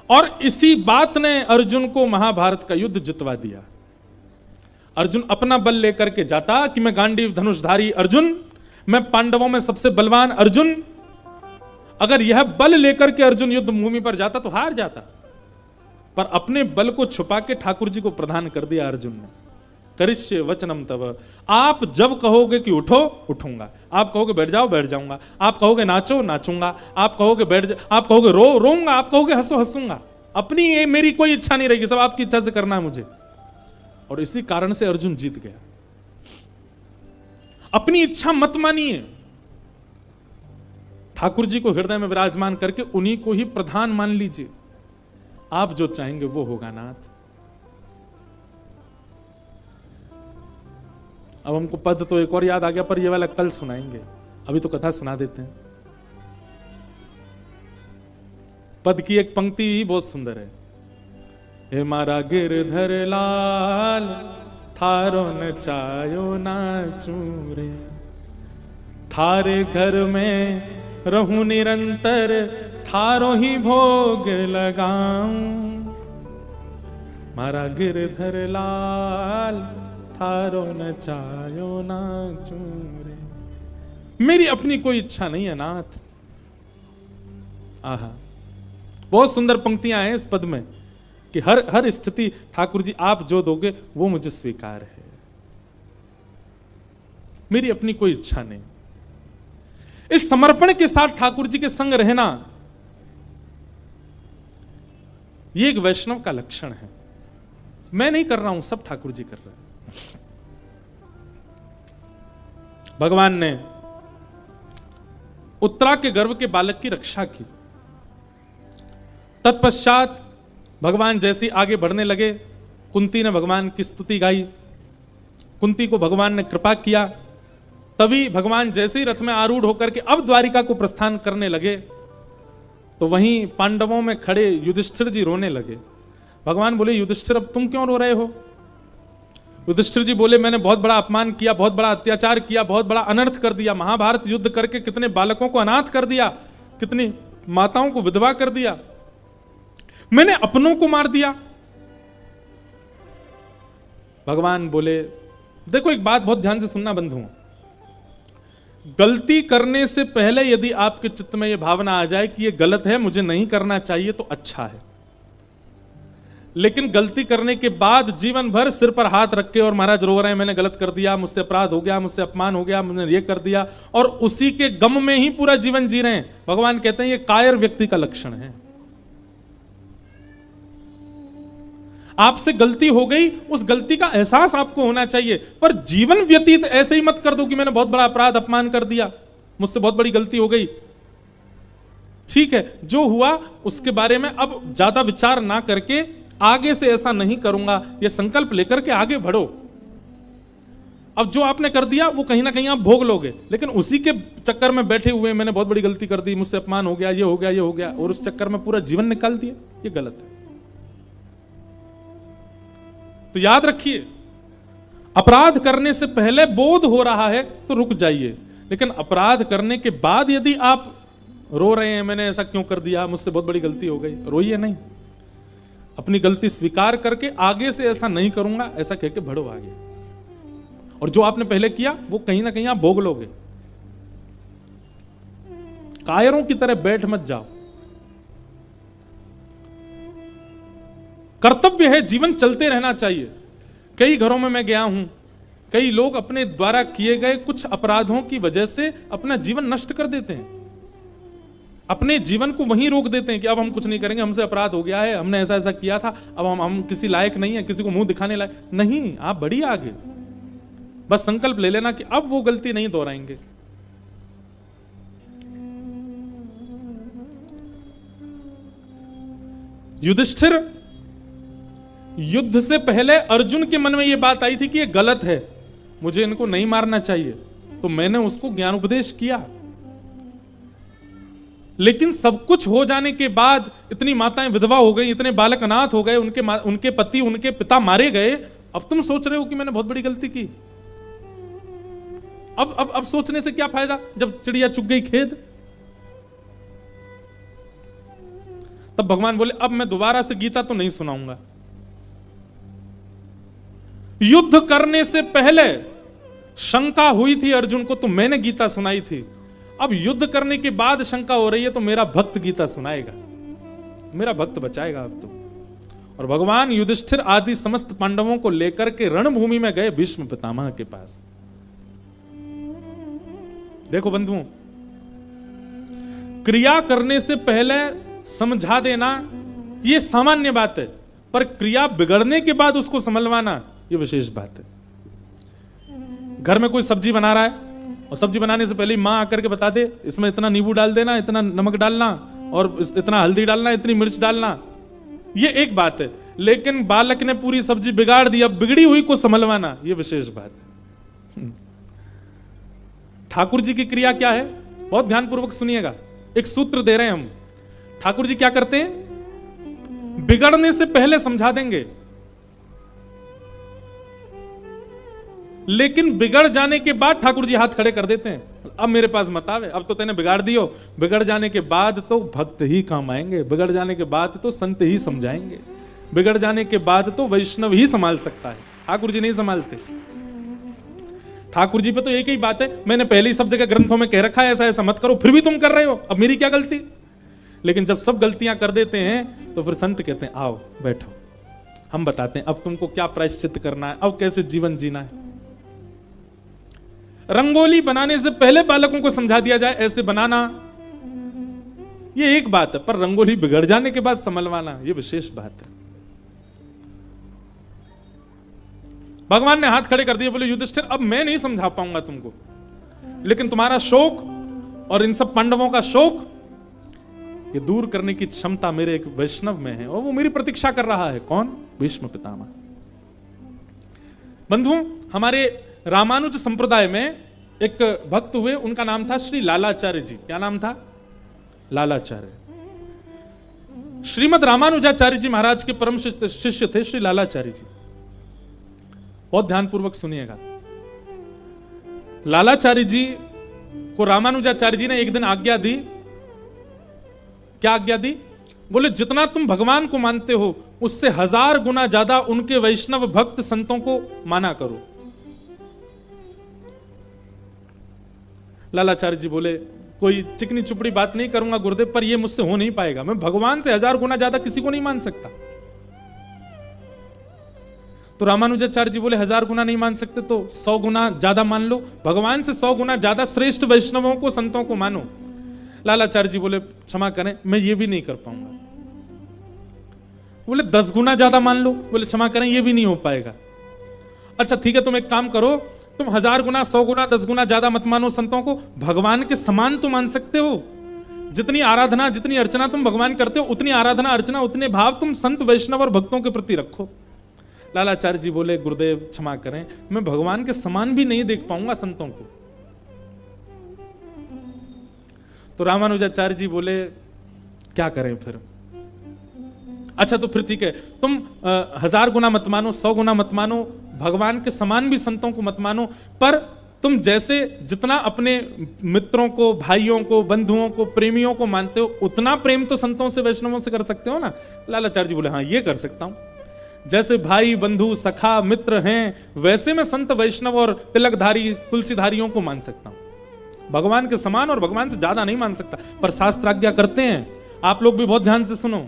और इसी बात ने अर्जुन को महाभारत का युद्ध जितवा दिया। अर्जुन अपना बल लेकर के जाता कि मैं गांडीव धनुषधारी अर्जुन, मैं पांडवों में सबसे बलवान अर्जुन। अगर यह बल लेकर के अर्जुन युद्ध भूमि पर जाता तो हार जाता, पर अपने बल को छुपा के ठाकुर जी को प्रदान कर दिया अर्जुन ने। करिष्ये वचनम तव, आप जब कहोगे कि उठो उठूंगा, आप कहोगे बैठ जाओ बैठ जाऊंगा, आप कहोगे नाचो नाचूंगा, आप कहोगे आप कहोगे रो रोऊंगा, आप कहोगे हंसो हंसूंगा। अपनी ये मेरी कोई इच्छा नहीं रहेगी, सब आपकी इच्छा से करना है मुझे। और इसी कारण से अर्जुन जीत गया। अपनी इच्छा मत मानिए, ठाकुर जी को हृदय में विराजमान करके उन्हीं को ही प्रधान मान लीजिए। आप जो चाहेंगे वो होगा नाथ। अब हमको पद तो एक और याद आ गया, पर ये वाला कल सुनाएंगे, अभी तो कथा सुना देते हैं। पद की एक पंक्ति ही बहुत सुंदर है। हे मारा गिरधर लाल थारो नचायो नाचू रे, थारे घर में रहूं निरंतर, थारो ही भोग लगाऊं। मारा गिरधर लाल थारो नचायो नाचू रे। मेरी अपनी कोई इच्छा नहीं है नाथ। आहा, बहुत सुंदर पंक्तियां हैं इस पद में कि हर स्थिति ठाकुर जी आप जो दोगे वो मुझे स्वीकार है। मेरी अपनी कोई इच्छा नहीं। इस समर्पण के साथ ठाकुर जी के संग रहना, ये एक वैष्णव का लक्षण है। मैं नहीं कर रहा हूं, सब ठाकुर जी कर रहे हैं। भगवान ने उत्तरा के गर्भ के बालक की रक्षा की। तत्पश्चात भगवान जैसी आगे बढ़ने लगे, कुंती ने भगवान की स्तुति गाई, कुंती को भगवान ने कृपा किया। तभी भगवान जैसे ही रथ में आरूढ़ होकर के अब द्वारिका को प्रस्थान करने लगे, तो वहीं पांडवों में खड़े युधिष्ठिर जी रोने लगे। भगवान बोले, युधिष्ठिर अब तुम क्यों रो रहे हो? युधिष्ठिर जी बोले, मैंने बहुत बड़ा अपमान किया, बहुत बड़ा अत्याचार किया, बहुत बड़ा अनर्थ कर दिया। महाभारत युद्ध करके कितने बालकों को अनाथ कर दिया, कितनी माताओं को विधवा कर दिया, मैंने अपनों को मार दिया। भगवान बोले, देखो एक बात बहुत ध्यान से सुनना बंधुओं, गलती करने से पहले यदि आपके चित्त में यह भावना आ जाए कि यह गलत है, मुझे नहीं करना चाहिए, तो अच्छा है। लेकिन गलती करने के बाद जीवन भर सिर पर हाथ रख के और महाराज रो रहे हैं, मैंने गलत कर दिया, मुझसे अपराध हो गया, मुझसे अपमान हो गया, मैंने ये कर दिया, और उसी के गम में ही पूरा जीवन जी रहे हैं, भगवान कहते हैं ये कायर व्यक्ति का लक्षण है। आपसे गलती हो गई, उस गलती का एहसास आपको होना चाहिए, पर जीवन व्यतीत ऐसे ही मत कर दो कि मैंने बहुत बड़ा अपराध अपमान कर दिया, मुझसे बहुत बड़ी गलती हो गई। ठीक है, जो हुआ उसके बारे में अब ज्यादा विचार ना करके आगे से ऐसा नहीं करूंगा, यह संकल्प लेकर के आगे बढ़ो। अब जो आपने कर दिया वो कहीं ना कहीं आप भोग लोगे, लेकिन उसी के चक्कर में बैठे हुए मैंने बहुत बड़ी गलती कर दी, मुझसे अपमान हो गया, ये हो गया, ये हो गया, और उस चक्कर में पूरा जीवन निकाल दिया, ये गलत है। तो याद रखिए, अपराध करने से पहले बोध हो रहा है तो रुक जाइए, लेकिन अपराध करने के बाद यदि आप रो रहे हैं, मैंने ऐसा क्यों कर दिया, मुझसे बहुत बड़ी गलती हो गई, रोइए नहीं। अपनी गलती स्वीकार करके आगे से ऐसा नहीं करूंगा ऐसा कह के बढ़ो आगे, और जो आपने पहले किया वो कहीं ना कहीं आप भोग लोगे। कायरों की तरह बैठ मत जाओ। कर्तव्य है, जीवन चलते रहना चाहिए। कई घरों में मैं गया हूं, कई लोग अपने द्वारा किए गए कुछ अपराधों की वजह से अपना जीवन नष्ट कर देते हैं, अपने जीवन को वहीं रोक देते हैं कि अब हम कुछ नहीं करेंगे, हमसे अपराध हो गया है, हमने ऐसा ऐसा किया था, अब हम किसी लायक नहीं है, किसी को मुंह दिखाने लायक नहीं। आप बढ़िए आगे, बस संकल्प ले लेना कि अब वो गलती नहीं दोहराएंगे। युधिष्ठिर, युद्ध से पहले अर्जुन के मन में यह बात आई थी कि यह गलत है, मुझे इनको नहीं मारना चाहिए, तो मैंने उसको ज्ञान उपदेश किया। लेकिन सब कुछ हो जाने के बाद, इतनी माताएं विधवा हो गई, इतने बालक अनाथ हो गए, उनके पति, उनके पिता मारे गए, अब तुम सोच रहे हो कि मैंने बहुत बड़ी गलती की। अब सोचने से क्या फायदा, जब चिड़िया चुग गई खेत। तब भगवान बोले, अब मैं दोबारा से गीता तो नहीं सुनाऊंगा। युद्ध करने से पहले शंका हुई थी अर्जुन को तो मैंने गीता सुनाई थी, अब युद्ध करने के बाद शंका हो रही है तो मेरा भक्त गीता सुनाएगा, मेरा भक्त बचाएगा अब तो। और भगवान युधिष्ठिर आदि समस्त पांडवों को लेकर के रणभूमि में गए भीष्म पितामह के पास। देखो बंधुओं, क्रिया करने से पहले समझा देना ये सामान्य बात है, पर क्रिया बिगड़ने के बाद उसको संभलवाना ये विशेष बात है। घर में कोई सब्जी बना रहा है और सब्जी बनाने से पहले माँ आकर के बता दे इसमें इतना नींबू डाल देना, इतना नमक डालना और इतना हल्दी डालना, इतनी मिर्च डालना, ये एक बात है। लेकिन बालक ने पूरी सब्जी बिगाड़ दी, अब बिगड़ी हुई को संभलवाना, ये विशेष बात है। ठाकुर जी की क्रिया क्या है, बहुत ध्यानपूर्वक सुनिएगा। एक सूत्र दे रहे हैं हम। ठाकुर जी क्या करते हैं, बिगड़ने से पहले समझा देंगे, लेकिन बिगड़ जाने के बाद ठाकुर जी हाथ खड़े कर देते हैं, अब मेरे पास मत आवे, अब तो तेने बिगाड़ दियो। बिगड़ जाने के बाद तो भक्त ही काम आएंगे, बिगड़ जाने के बाद तो संत ही समझाएंगे, बिगड़ जाने के बाद तो वैष्णव ही संभाल सकता है, ठाकुर जी नहीं संभालते। ठाकुर जी पे तो एक ही बात है, मैंने पहले ही सब जगह ग्रंथों में कह रखा है ऐसा ऐसा मत करो, फिर भी तुम कर रहे हो, अब मेरी क्या गलती। लेकिन जब सब गलतियां कर देते हैं तो फिर संत कहते हैं आओ बैठो, हम बताते हैं अब तुमको क्या प्रायश्चित करना है, अब कैसे जीवन जीना है। रंगोली बनाने से पहले बालकों को समझा दिया जाए ऐसे बनाना, ये एक बात है, पर रंगोली बिगड़ जाने के बाद संभलवाना ये विशेष बात है। भगवान ने हाथ खड़े कर दिए, बोले युधिष्ठिर अब मैं नहीं समझा पाऊंगा तुमको, लेकिन तुम्हारा शोक और इन सब पांडवों का शोक ये दूर करने की क्षमता मेरे एक वैष्णव में है, और वो मेरी प्रतीक्षा कर रहा है। कौन? भीष्म पितामह। बंधु, हमारे रामानुज संप्रदाय में एक भक्त हुए, उनका नाम था श्री लालाचार्य जी। क्या नाम था? लालाचार्य। श्रीमद रामानुजाचार्य जी महाराज के परम शिष्य थे श्री लालाचार्य जी। बहुत ध्यानपूर्वक सुनिएगा। लालाचार्य जी को रामानुजाचार्य जी ने एक दिन आज्ञा दी। क्या आज्ञा दी? बोले जितना तुम भगवान को मानते हो उससे 1000 गुना ज्यादा उनके वैष्णव भक्त संतों को माना करो। लालाचार्य जी बोले कोई चिकनी चुपड़ी बात नहीं करूंगा गुरुदेव, पर यह मुझसे हो नहीं पाएगा, मैं भगवान से 1000 गुना ज्यादा किसी को नहीं मान सकता। तो रामानुजाचार्य जी बोले 1000 गुना नहीं मान सकते तो 100 गुना ज्यादा मान लो, भगवान से 100 गुना ज्यादा श्रेष्ठ वैष्णवों को संतों को मानो। लालाचार्य जी बोले क्षमा करें मैं ये भी नहीं कर पाऊंगा। बोले 10 गुना ज्यादा मान लो। बोले क्षमा करें ये भी नहीं हो पाएगा। अच्छा ठीक है, तुम एक काम करो, तुम 1000 गुना 100 गुना 10 गुना ज्यादा मत मानो संतों को, भगवान के समान तो मान सकते हो। जितनी आराधना जितनी अर्चना तुम भगवान करते हो उतनी आराधना अर्चना उतने भाव तुम संत वैष्णव और भक्तों के प्रति रखो। लालाचार्य जी बोले गुरुदेव क्षमा करें, मैं भगवान के समान भी नहीं देख पाऊंगा संतों को। तो रामानुजाचार्य जी बोले क्या करें फिर? अच्छा तो फिर ठीक है, तुम 1000 गुना मत मानो, 100 गुना मत मानो, भगवान के समान भी संतों को मत मानो, पर तुम जैसे जितना अपने मित्रों को, भाइयों को, बंधुओं को, प्रेमियों को मानते हो उतना प्रेम तो संतों से वैष्णवों से कर सकते हो ना। लालाचार्य जी बोले हाँ ये कर सकता हूं। जैसे भाई बंधु सखा मित्र हैं वैसे मैं संत वैष्णव और तिलकधारी तुलसीधारियों को मान सकता हूं। भगवान के समान और भगवान से ज्यादा नहीं मान सकता, पर शास्त्र आज्ञा करते हैं। आप लोग भी बहुत ध्यान से सुनो,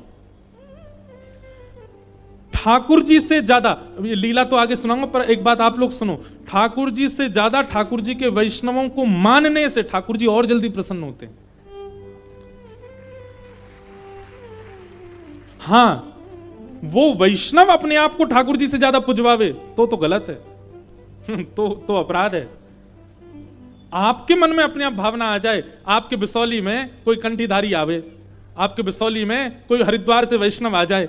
ठाकुर जी से ज्यादा, लीला तो आगे सुनाऊंगा पर एक बात आप लोग सुनो, ठाकुर जी से ज्यादा ठाकुर जी के वैष्णवों को मानने से ठाकुर जी और जल्दी प्रसन्न होते हैं। हां, वो वैष्णव अपने आप को ठाकुर जी से ज्यादा पुजवावे तो गलत है, तो अपराध है। आपके मन में अपने आप भावना आ जाए, आपके बिसौली में कोई कंठीधारी आवे, आपके बिसौली में कोई हरिद्वार से वैष्णव आ जाए,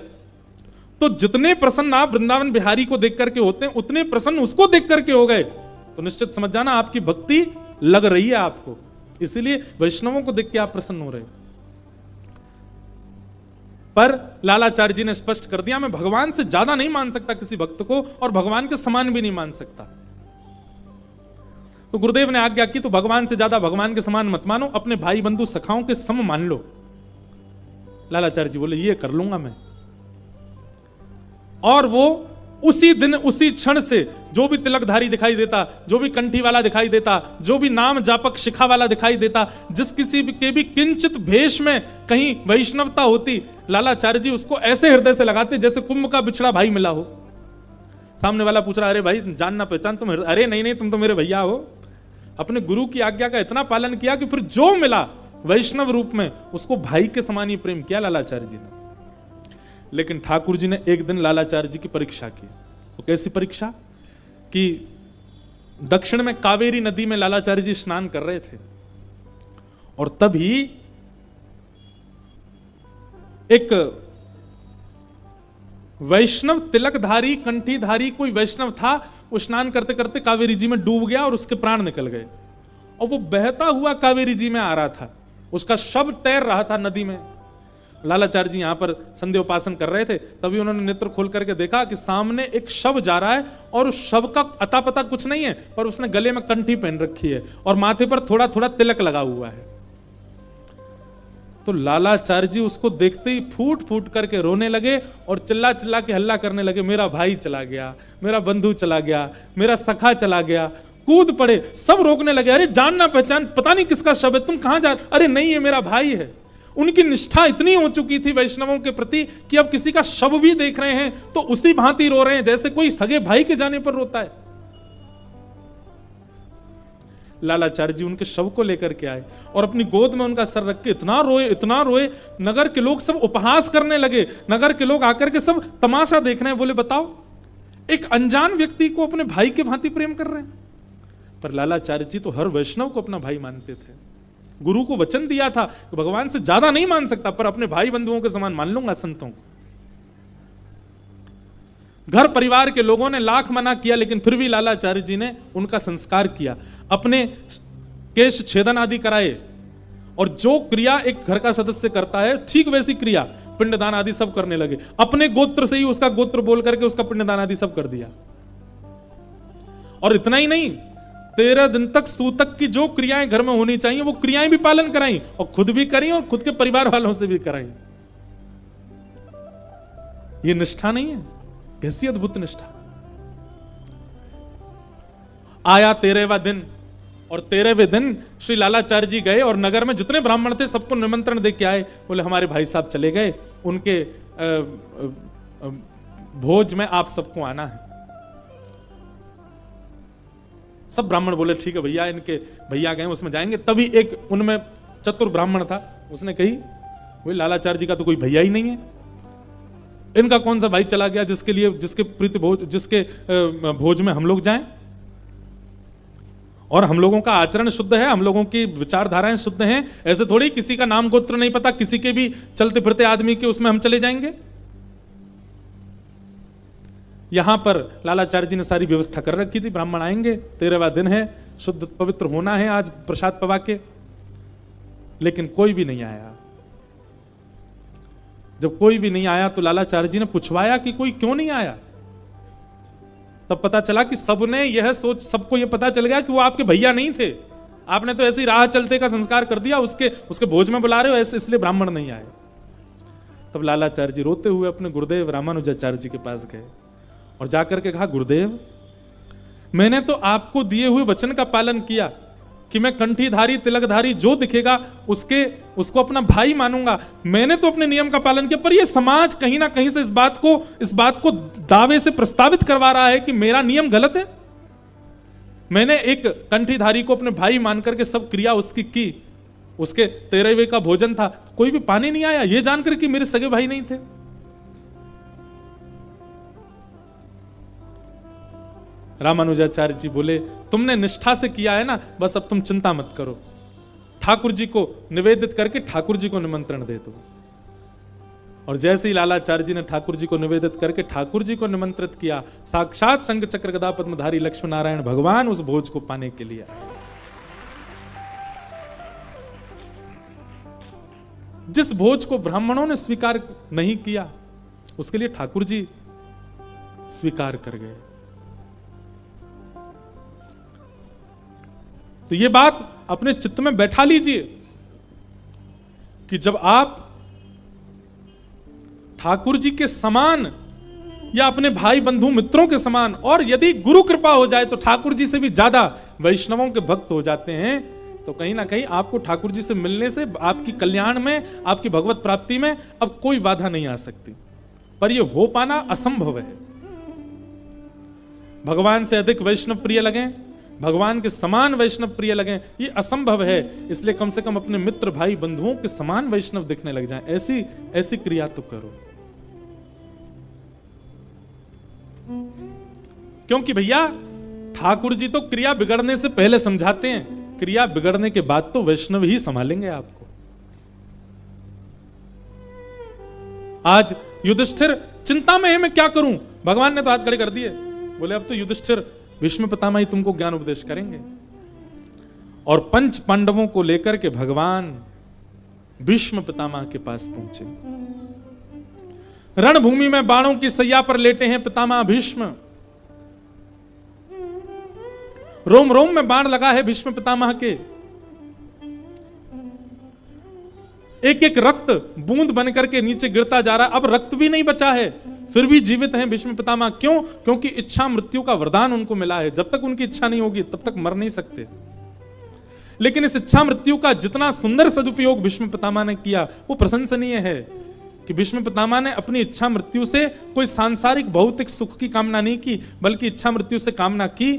तो जितने प्रसन्न आप वृंदावन बिहारी को देख करके होते हैं उतने प्रसन्न उसको देख करके हो गए, तो निश्चित समझ जाना आपकी भक्ति लग रही है आपको, इसीलिए वैष्णवों को देख के आप प्रसन्न हो रहे। पर लालाचार्य जी ने स्पष्ट कर दिया मैं भगवान से ज्यादा नहीं मान सकता किसी भक्त को और भगवान के समान भी नहीं मान सकता। तो गुरुदेव ने आज्ञा की तो भगवान से ज्यादा भगवान के समान मत मानो, अपने भाई बंधु सखाओं के सम मान लो। लालाचार्य जी बोले ये कर लूंगा मैं। और वो उसी दिन उसी क्षण से जो भी तिलकधारी दिखाई देता, जो भी कंठी वाला दिखाई देता, जो भी नाम जापक शिखा वाला दिखाई देता, जिस किसी के भी किंचित भेष में कहीं वैष्णवता होती, लालाचार्य जी उसको ऐसे हृदय से लगाते जैसे कुंभ का बिछड़ा भाई मिला हो। सामने वाला पूछ रहा अरे भाई जानना पहचान तुम? अरे नहीं तुम तो मेरे भैया हो। अपने गुरु की आज्ञा का इतना पालन किया कि फिर जो मिला वैष्णव रूप में उसको भाई के समान ही प्रेम किया लालाचार्य जी ने। लेकिन ठाकुर जी ने एक दिन लालाचार्य जी की परीक्षा की। वो कैसी परीक्षा? कि दक्षिण में कावेरी नदी में लालाचार्य जी स्नान कर रहे थे और तभी एक वैष्णव तिलकधारी कंठीधारी कोई वैष्णव था, वो स्नान करते करते कावेरी जी में डूब गया और उसके प्राण निकल गए और वो बहता हुआ कावेरी जी में आ रहा था, उसका शव तैर रहा था नदी में। लालाचार्य जी यहां पर संध्या उपासन कर रहे थे, तभी उन्होंने नेत्र खोल करके देखा कि सामने एक शव जा रहा है और उस शव का अता पता कुछ नहीं है, पर उसने गले में कंठी पहन रखी है और माथे पर थोड़ा थोड़ा तिलक लगा हुआ है। तो लालाचार्य जी उसको देखते ही फूट फूट करके रोने लगे और चिल्ला चिल्ला के हल्ला करने लगे, मेरा भाई चला गया, मेरा बंधु चला गया, मेरा सखा चला गया। कूद पड़े, सब रोकने लगे, अरे जान ना पहचान, पता नहीं किसका शव है, तुम कहां जा, अरे नहीं ये मेरा भाई है। उनकी निष्ठा इतनी हो चुकी थी वैष्णवों के प्रति कि अब किसी का शव भी देख रहे हैं तो उसी भांति रो रहे हैं जैसे कोई सगे भाई के जाने पर रोता है। लालाचार्य जी उनके शव को लेकर के आए और अपनी गोद में उनका सर रख के इतना रोए, नगर के लोग सब उपहास करने लगे, नगर के लोग आकर के सब तमाशा देख रहे हैं। बोले बताओ, एक अनजान व्यक्ति को अपने भाई के भांति प्रेम कर रहे हैं। पर लालाचार्य जी तो हर वैष्णव को अपना भाई मानते थे, गुरु को वचन दिया था कि भगवान से ज्यादा नहीं मान सकता पर अपने भाई बंधुओं के समान मान लूंगा संतों को। घर परिवार के लोगों ने लाख मना किया लेकिन फिर भी लालाचार्य जी ने उनका संस्कार किया, अपने केश छेदन आदि कराए और जो क्रिया एक घर का सदस्य करता है ठीक वैसी क्रिया पिंडदान आदि सब करने लगे। अपने गोत्र से ही उसका गोत्र बोल करके उसका पिंडदान आदि सब कर दिया। और इतना ही नहीं, 13 दिन तक सूतक की जो क्रियाएं घर में होनी चाहिए वो क्रियाएं भी पालन कराई और खुद भी करी और खुद के परिवार वालों से भी कराई। ये निष्ठा नहीं है? कैसी अद्भुत निष्ठा। आया 13वां दिन और 13वें दिन श्री लालाचार्य जी गए और नगर में जितने ब्राह्मण थे सबको निमंत्रण दे के आए। बोले हमारे भाई साहब चले गए, उनके भोज में आप सबको आना है। सब ब्राह्मण बोले ठीक है भैया, इनके भैया गए उसमें जाएंगे। तभी एक उनमें चतुर ब्राह्मण था, उसने कही बोले लालाचार्य जी का तो कोई भैया ही नहीं है, इनका कौन सा भाई चला गया जिसके प्रीति भोज, जिसके भोज में हम लोग जाएं। और हम लोगों का आचरण शुद्ध है, हम लोगों की विचारधाराएं शुद्ध हैं, ऐसे थोड़ी किसी का नाम गोत्र नहीं पता, किसी के भी चलते फिरते आदमी के उसमें हम चले जाएंगे। यहां पर लालाचार्य जी ने सारी व्यवस्था कर रखी थी, ब्राह्मण आएंगे, 13वां दिन है, शुद्ध पवित्र होना है आज प्रसाद पवा के। लेकिन कोई भी नहीं आया। जब कोई भी नहीं आया तो लालाचार्य जी ने पूछवाया कि कोई क्यों नहीं आया। तब पता चला कि सबने यह सोच, सबको यह पता चल गया कि वो आपके भैया नहीं थे, आपने तो ऐसे ही राह चलते का संस्कार कर दिया, उसके भोज में बुला रहे हो ऐसे, इसलिए ब्राह्मण नहीं आए। तब लालाचार्य जी रोते हुए अपने गुरुदेव रामानुजाचार्य जी के पास गए और जाकर के कहा, गुरुदेव मैंने तो आपको दिए हुए वचन का पालन किया कि मैं कंठीधारी तिलकधारी जो दिखेगा उसको अपना भाई मानूंगा, मैंने तो अपने नियम का पालन किया, पर यह समाज कहीं ना कहीं से इस बात को दावे से प्रस्तावित करवा रहा है कि मेरा नियम गलत है। मैंने एक कंठीधारी को अपने भाई मान करके सब क्रिया उसकी की, उसके 13वें का भोजन था, कोई भी पानी नहीं आया, यह जानकर कि मेरे सगे भाई नहीं थे। रामानुजाचार्य जी बोले, तुमने निष्ठा से किया है ना, बस अब तुम चिंता मत करो, ठाकुर जी को निवेदित करके ठाकुर जी को निमंत्रण दे दो। और जैसे ही लालाचार्य जी ने ठाकुर जी को निवेदित करके ठाकुर जी को निमंत्रित किया, साक्षात शंख चक्र गदा पद्मधारी लक्ष्मण नारायण भगवान उस भोज को पाने के लिए आए। जिस भोज को ब्राह्मणों ने स्वीकार नहीं किया उसके लिए ठाकुर जी स्वीकार कर गए। तो ये बात अपने चित्त में बैठा लीजिए कि जब आप ठाकुर जी के समान या अपने भाई बंधु मित्रों के समान, और यदि गुरु कृपा हो जाए तो ठाकुर जी से भी ज्यादा वैष्णवों के भक्त हो जाते हैं, तो कहीं ना कहीं आपको ठाकुर जी से मिलने से आपकी कल्याण में, आपकी भगवत प्राप्ति में अब कोई बाधा नहीं आ सकती। पर यह हो पाना असंभव है। भगवान से अधिक वैष्णव प्रिय लगे, भगवान के समान वैष्णव प्रिय लगे, ये असंभव है। इसलिए कम से कम अपने मित्र भाई बंधुओं के समान वैष्णव दिखने लग जाएं, ऐसी क्रिया तो करो। क्योंकि भैया ठाकुर जी तो क्रिया बिगड़ने से पहले समझाते हैं, क्रिया बिगड़ने के बाद तो वैष्णव ही संभालेंगे आपको। आज युधिष्ठिर चिंता में है, मैं क्या करूं? भगवान ने तो हाथ खड़े कर दिए, बोले अब तो युधिष्ठिर भीष्म पितामह ही तुमको ज्ञान उपदेश करेंगे। और पंच पांडवों को लेकर के भगवान भीष्म पितामह के पास पहुंचे। रणभूमि में बाणों की सैया पर लेटे हैं पितामह भीष्म। रोम रोम में बाण लगा है भीष्म पितामह के। एक एक रक्त बूंद बनकर के नीचे गिरता जा रहा है। अब रक्त भी नहीं बचा है, फिर भी जीवित हैं भीष्म पितामह। क्यों? क्योंकि इच्छा मृत्यु का वरदान उनको मिला है। जब तक उनकी इच्छा नहीं होगी तब तक मर नहीं सकते। लेकिन इस इच्छा मृत्यु का जितना सुंदर सदुपयोग भीष्म पितामह ने किया वो प्रशंसनीय है कि भीष्म पितामह ने अपनी इच्छा मृत्यु से कोई सांसारिक भौतिक सुख की कामना नहीं की, बल्कि इच्छा मृत्यु से कामना की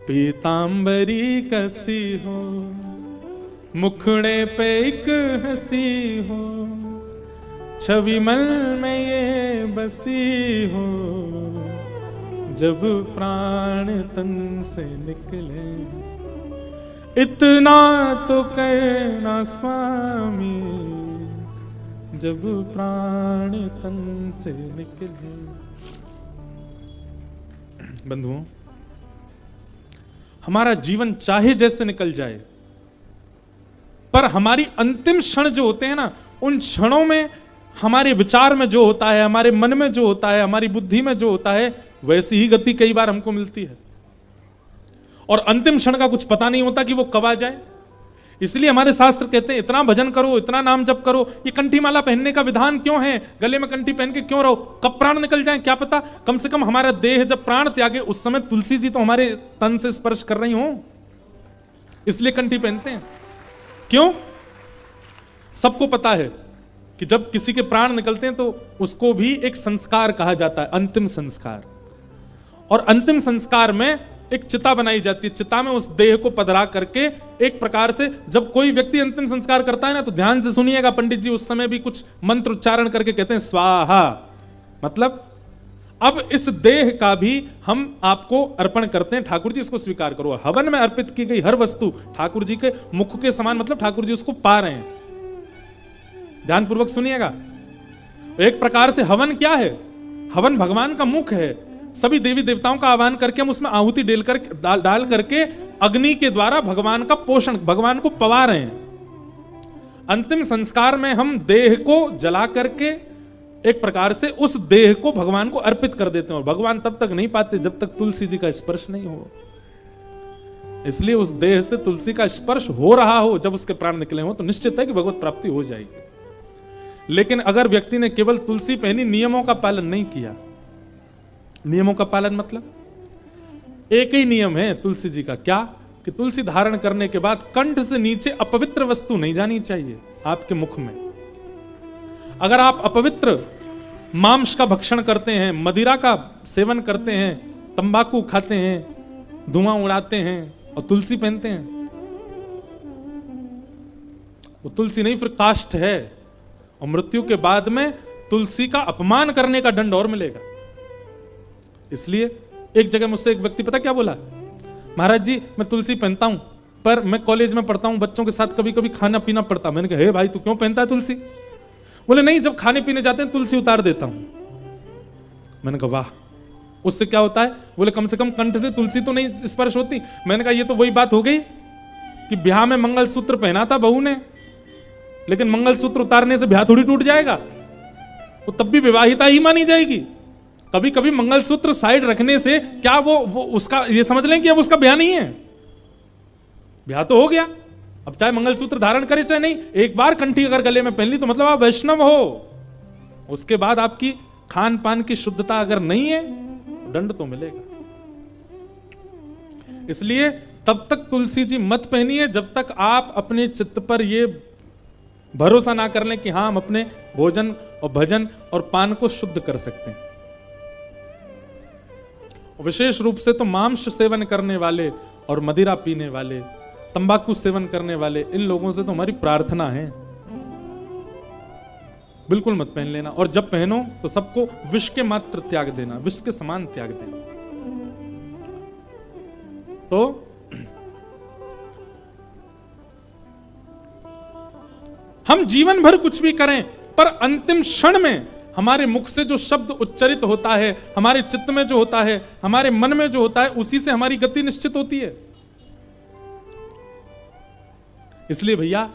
पीतांबरी कसी हो, मुखड़े पे एक हंसी हो, छवि मन में ये बसी हो, जब प्राण तन से निकले, इतना तो कहना स्वामी, जब प्राण तन से निकले। बंधुओं, हमारा जीवन चाहे जैसे निकल जाए, पर हमारी अंतिम क्षण जो होते हैं ना, उन क्षणों में हमारे विचार में जो होता है, हमारे मन में जो होता है, हमारी बुद्धि में जो होता है, वैसी ही गति कई बार हमको मिलती है। और अंतिम क्षण का कुछ पता नहीं होता कि वो कब आ जाए। इसलिए हमारे शास्त्र कहते हैं इतना भजन करो, इतना नाम जप करो। ये कंठी माला पहनने का विधान क्यों है? गले में कंठी पहन के क्यों रहो? कब प्राण निकल जाए क्या पता। कम से कम हमारा देह जब प्राण त्यागे उस समय तुलसी जी तो हमारे तन से स्पर्श कर रही हो, इसलिए कंठी पहनते हैं। क्यों? सबको पता है कि जब किसी के प्राण निकलते हैं तो उसको भी एक संस्कार कहा जाता है, अंतिम संस्कार। और अंतिम संस्कार में एक चिता बनाई जाती है। चिता में उस देह को पधरा करके एक प्रकार से जब कोई व्यक्ति अंतिम संस्कार करता है ना, तो ध्यान से सुनिएगा, पंडित जी उस समय भी कुछ मंत्र उच्चारण करके कहते हैं स्वाहा, मतलब अब इस देह का भी हम आपको अर्पण करते हैं, ठाकुर जी इसको स्वीकार करो। हवन में अर्पित की गई हर वस्तु ठाकुर जी के मुख के समान, मतलब ठाकुर जी उसको पा रहे हैं। ध्यानपूर्वक सुनिएगा। एक प्रकार से हवन क्या है? हवन भगवान का मुख है। सभी देवी देवताओं का आह्वान करके हम उसमें आहुति डाल करके अग्नि के द्वारा भगवान का पोषण, भगवान को पवा रहे हैं। अंतिम संस्कार में हम देह को जला करके एक प्रकार से उस देह को भगवान को अर्पित कर देते हैं। और भगवान तब तक नहीं पाते जब तक तुलसी जी का स्पर्श नहीं हो। इसलिए उस देह से तुलसी का स्पर्श हो रहा हो जब उसके प्राण निकले हो, तो निश्चित है कि भगवत प्राप्ति हो जाएगी। लेकिन अगर व्यक्ति ने केवल तुलसी पहनी, नियमों का पालन नहीं किया, नियमों का पालन मतलब एक ही नियम है तुलसी जी का, क्या? कि तुलसी धारण करने के बाद कंठ से नीचे अपवित्र वस्तु नहीं जानी चाहिए आपके मुख में। अगर आप अपवित्र मांस का भक्षण करते हैं, मदिरा का सेवन करते हैं, तंबाकू खाते हैं, धुआं उड़ाते हैं और तुलसी पहनते हैं, वो तुलसी नहीं, फिर काष्ठ है। और मृत्यु के बाद में तुलसी का अपमान करने का दंड और मिलेगा। इसलिए एक जगह मुझसे एक व्यक्ति पता क्या बोला, महाराज जी मैं तुलसी पहनता हूं, पर मैं कॉलेज में पढ़ता हूं, बच्चों के साथ कभी कभी खाना पीना पड़ता। मैंने कहा हे भाई तू क्यों पहनता है तुलसी? बोले नहीं, जब खाने पीने जाते हैं तुलसी उतार देता हूं। मैंने कहा वाह, उससे क्या होता है? बोले कम से कम कंठ से तुलसी तो नहीं स्पर्श होती। मैंने कहा ये तो वही बात हो गई कि ब्याह में मंगलसूत्र पहना था बहू ने, लेकिन मंगलसूत्र उतारने से ब्याह थोड़ी टूट जाएगा, वो तब भी विवाहिता ही मानी जाएगी। कभी कभी मंगलसूत्र साइड रखने से क्या वो उसका ये समझ लें कि अब उसका ब्याह नहीं है, ब्याह तो हो गया। अब चाहे मंगलसूत्र धारण करे चाहे नहीं, एक बार कंठी अगर गले में पहन ली तो मतलब आप वैष्णव हो। उसके बाद आपकी खान पान की शुद्धता अगर नहीं है, दंड तो मिलेगा। इसलिए तब तक तुलसी जी मत पहनिए जब तक आप अपने चित्त पर ये भरोसा ना कर लें कि हाँ हम अपने भोजन और भजन और पान को शुद्ध कर सकते हैं। विशेष रूप से तो मांस सेवन करने वाले और मदिरा पीने वाले, तंबाकू सेवन करने वाले, इन लोगों से तो हमारी प्रार्थना है बिल्कुल मत पहन लेना, और जब पहनो तो सबको विष के मात्र त्याग देना, विष के समान त्याग देना। तो हम जीवन भर कुछ भी करें, पर अंतिम क्षण में हमारे मुख से जो शब्द उच्चरित होता है, हमारे चित्त में जो होता है, हमारे मन में जो होता है, उसी से हमारी गति निश्चित होती है। इसलिए भैया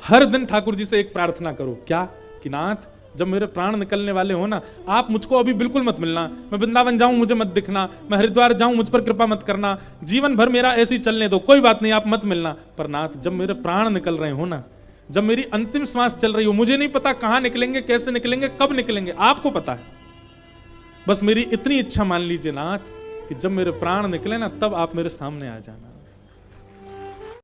हर दिन ठाकुर जी से एक प्रार्थना करो, क्या कि नाथ जब मेरे प्राण निकलने वाले हो ना, आप मुझको अभी बिल्कुल मत मिलना, मैं वृंदावन जाऊं मुझे मत दिखना, मैं हरिद्वार जाऊं मुझ पर कृपा मत करना, जीवन भर मेरा ऐसे ही चलने दो, कोई बात नहीं, आप मत मिलना। पर नाथ जब मेरे प्राण निकल रहे हो ना, जब मेरी अंतिम श्वास चल रही हो, मुझे नहीं पता कहां निकलेंगे, कैसे निकलेंगे, कब निकलेंगे, आपको पता है, बस मेरी इतनी इच्छा मान लीजिए नाथ कि जब मेरे प्राण निकले ना, तब आप मेरे सामने आ जाना।